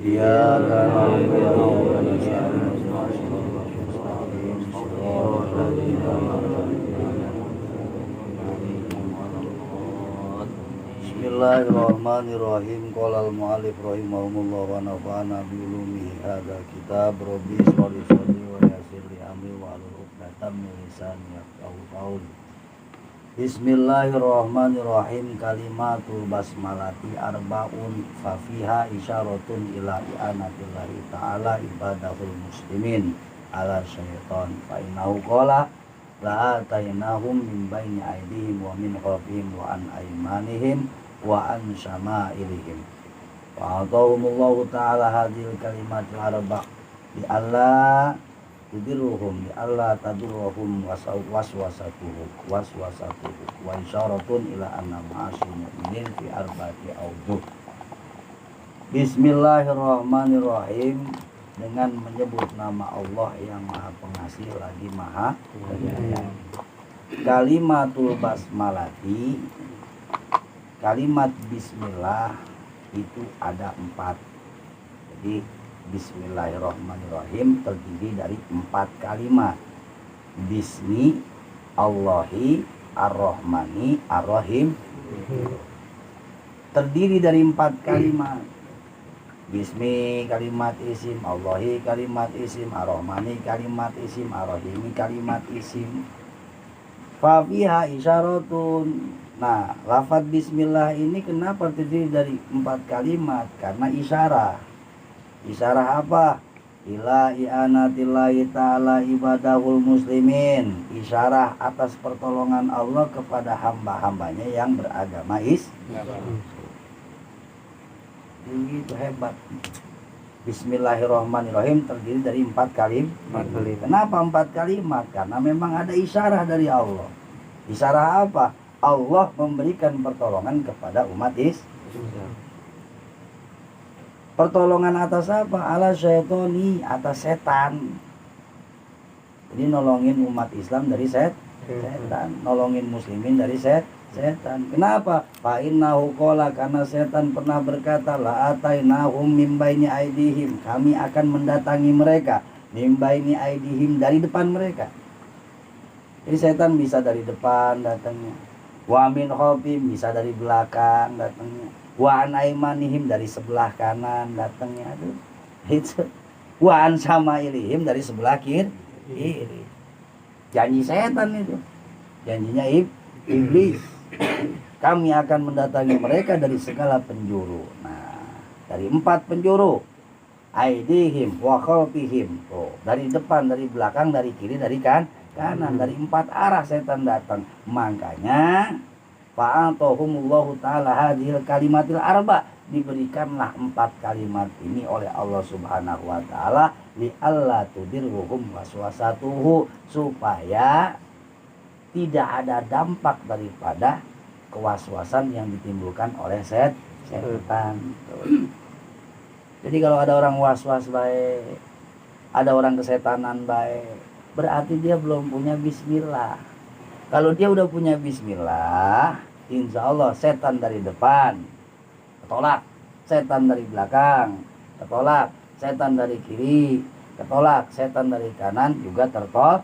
Iyyaka na'budu wa iyyaka Bismillahirrahmanirrahim. Qala al-mu'allif rahimahumullah wa nafa'ana bi ulumihi hadzal kitab. Rabbi sholli wa yassir li amri wa hlul 'uqdatam min lisani yafqahu qawli. Bismillahirrahmanirrahim. Kalimatul basmalati arbaun fa fiha isyaratun ila i'anatillahi ta'ala ibadahul muslimin ala syaitan fa innahu qala la atainahum min baini aydihim wa min khalfihim wa an aymanihim wa an syama'ilihim wa atahumullahu ta'ala hadhil kalimatil arba' bi alla tudilluhum bi alla tadurruhum waswasatuhu wa isyaratun ila anna ma'asyil mu'minin fi arba'ati awjuh. Bismillahirrahmanirrahim. Dengan menyebut nama Allah yang Maha Pengasih lagi Maha Penyayang. Kalimatul basmalati, kalimat bismillah itu ada 4. Jadi bismillahirrahmanirrahim terdiri dari 4 kalimat. Bismi Allahi Ar-Rahmani Ar-Rahim. Terdiri dari 4 kalimat. Bismi kalimat isim, Allahi kalimat isim, Ar-Rahmani kalimat isim, Ar-Rahimi kalimat isim. Fa fiha isyaratun. Nah, lafaz bismillah ini kenapa terdiri dari 4 kalimat? Karena isyarah. Isyarah apa? ila i'anatillahi ta'ala ibadahul muslimin, isyarah atas pertolongan Allah kepada hamba-hambanya yang beragama Islam. Begitu hebat. Bismillahirrahmanirrahim terdiri dari 4 kalimat. Kenapa 4 kalimat? Karena memang ada isyarah dari Allah. Isyarah apa? Allah memberikan pertolongan kepada umat Islam. Pertolongan atas apa? Ala syaitoni, atas setan. Jadi nolongin umat Islam dari setan, nolongin muslimin dari setan. Kenapa? Fa innahu qala, karena setan pernah berkata, la atainahum mim baini aidihim, kami akan mendatangi mereka mim baini aidihim, dari depan mereka. Jadi setan bisa dari depan datangnya. Wa min khalfihim, bisa dari belakang datangnya. Wa an aimanihim, dari sebelah kanan datangnya. Aduh, itu. Wa an samailihim, dari sebelah kiri. Janji setan itu. Janjinya iblis. Kami akan mendatangi mereka dari segala penjuru. Nah, dari 4 penjuru. Aidihim wa khalfihim. Oh, dari depan, dari belakang, dari kiri, dari kanan, dari 4 arah setan datang. Makanya fa'atahumullahu ta'ala hadhil kalimatil arba, diberikanlah 4 kalimat ini oleh Allah Subhanahu wa taala li alla tudirhum waswasatuhu, supaya tidak ada dampak daripada kewaswasan yang ditimbulkan oleh setan. Jadi kalau ada orang waswas baik, ada orang kesetanan baik, berarti dia belum punya bismillah. Kalau dia udah punya bismillah, insya Allah setan dari depan ketolak, setan dari belakang ketolak, setan dari kiri ketolak, setan dari kanan juga tertolak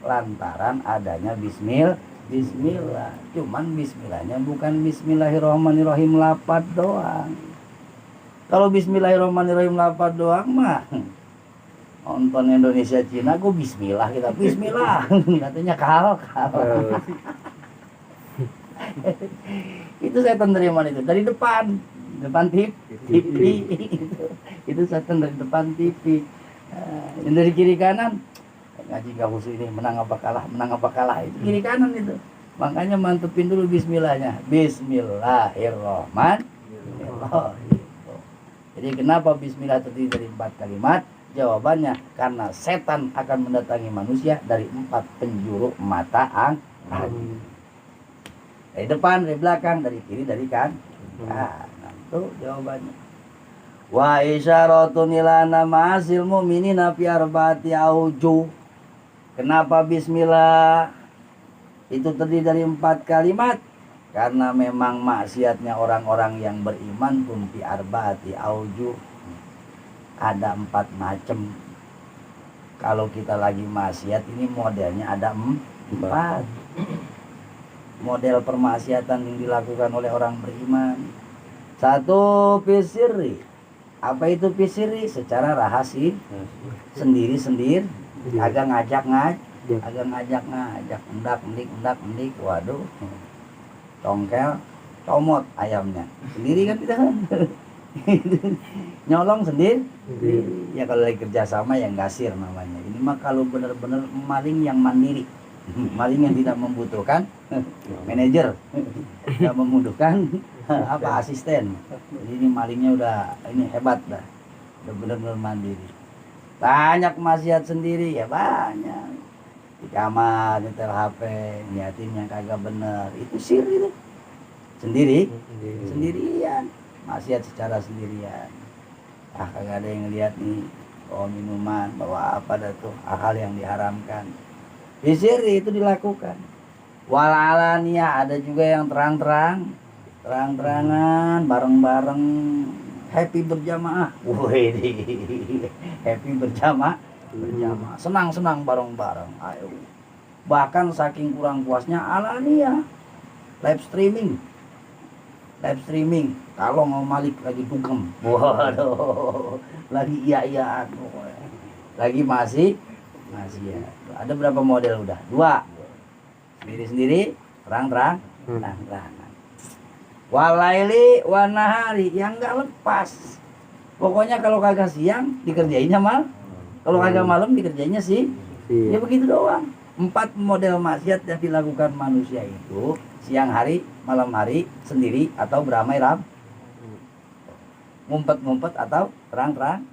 lantaran adanya bismillah. Cuman bismillahnya bukan bismillahirrahmanirrahim lafaz doang. Kalau bismillahirrahmanirrahim lafaz doang mah nonton Indonesia Cina, gue bismillah, kita bismillah katanya kal. Itu setan dari mana itu? Dari depan TV. Itu setan dari depan TV. Yang dari kiri kanan, ngaji gak khusus ini, menang apa kalah, itu kiri kanan itu. Makanya mantepin dulu bismillahnya. Bismillahirrahmanirrahim. Jadi kenapa bismillah terdiri dari 4 kalimat? Jawabannya karena setan akan mendatangi manusia dari 4 penjuru mata angin. Dari depan, dari belakang, dari kiri, dari kanan. Nah, itu jawabannya. Wa isyaratun ila namasil mu'minina fi arba'ati aujuh. Kenapa bismillah itu terdiri dari 4 kalimat? Karena memang maksiatnya orang-orang yang beriman pun fi arba'ati aujuh. Ada 4 macam. Kalau kita lagi maksiat ini modelnya ada 4. Model permaksiatan yang dilakukan oleh orang beriman. 1, fisiri. Apa itu fisiri? Secara rahasia, sendiri-sendiri, agak ngajak, endak-endik, waduh, tongkel, comot ayamnya, sendiri kan kita kan. Nyolong sendiri. Ya kalau lagi kerjasama yang gasir namanya. Ini mah kalau benar-benar maling yang mandiri, maling yang tidak membutuhkan manajer, tidak membutuhkan asisten. Jadi ini malingnya udah hebat dah, udah benar-benar mandiri. Banyak maksiat sendiri ya, banyak di kamar nyetel HP, niatin yang kagak bener, itu siri itu sendirian. Maksiat secara sendirian. Kagak ada yang ngeliat nih, bawa minuman, bawa apa dah tuh, hal yang diharamkan. Bisiri itu dilakukan. Walalania, ada juga yang terang-terangan, bareng-bareng, happy berjamaah. Happy berjamaah, senang-senang bareng-bareng. Ayo. Bahkan saking kurang puasnya alania, live streaming. Kalau mau Malik lagi dugem, waduh, lagi iya-iyaan, lagi masih ya. Ada berapa model udah? 2, sendiri-sendiri, terang-terangan. Walaili wanahari, yang nggak lepas. Pokoknya kalau kagak siang dikerjainnya mal, kalau kagak malam dikerjainnya sih. Ya begitu doang. 4 model maksiat yang dilakukan manusia itu siang hari, malam hari, sendiri atau beramai-ramai, ngumpet-ngumpet atau terang-terang.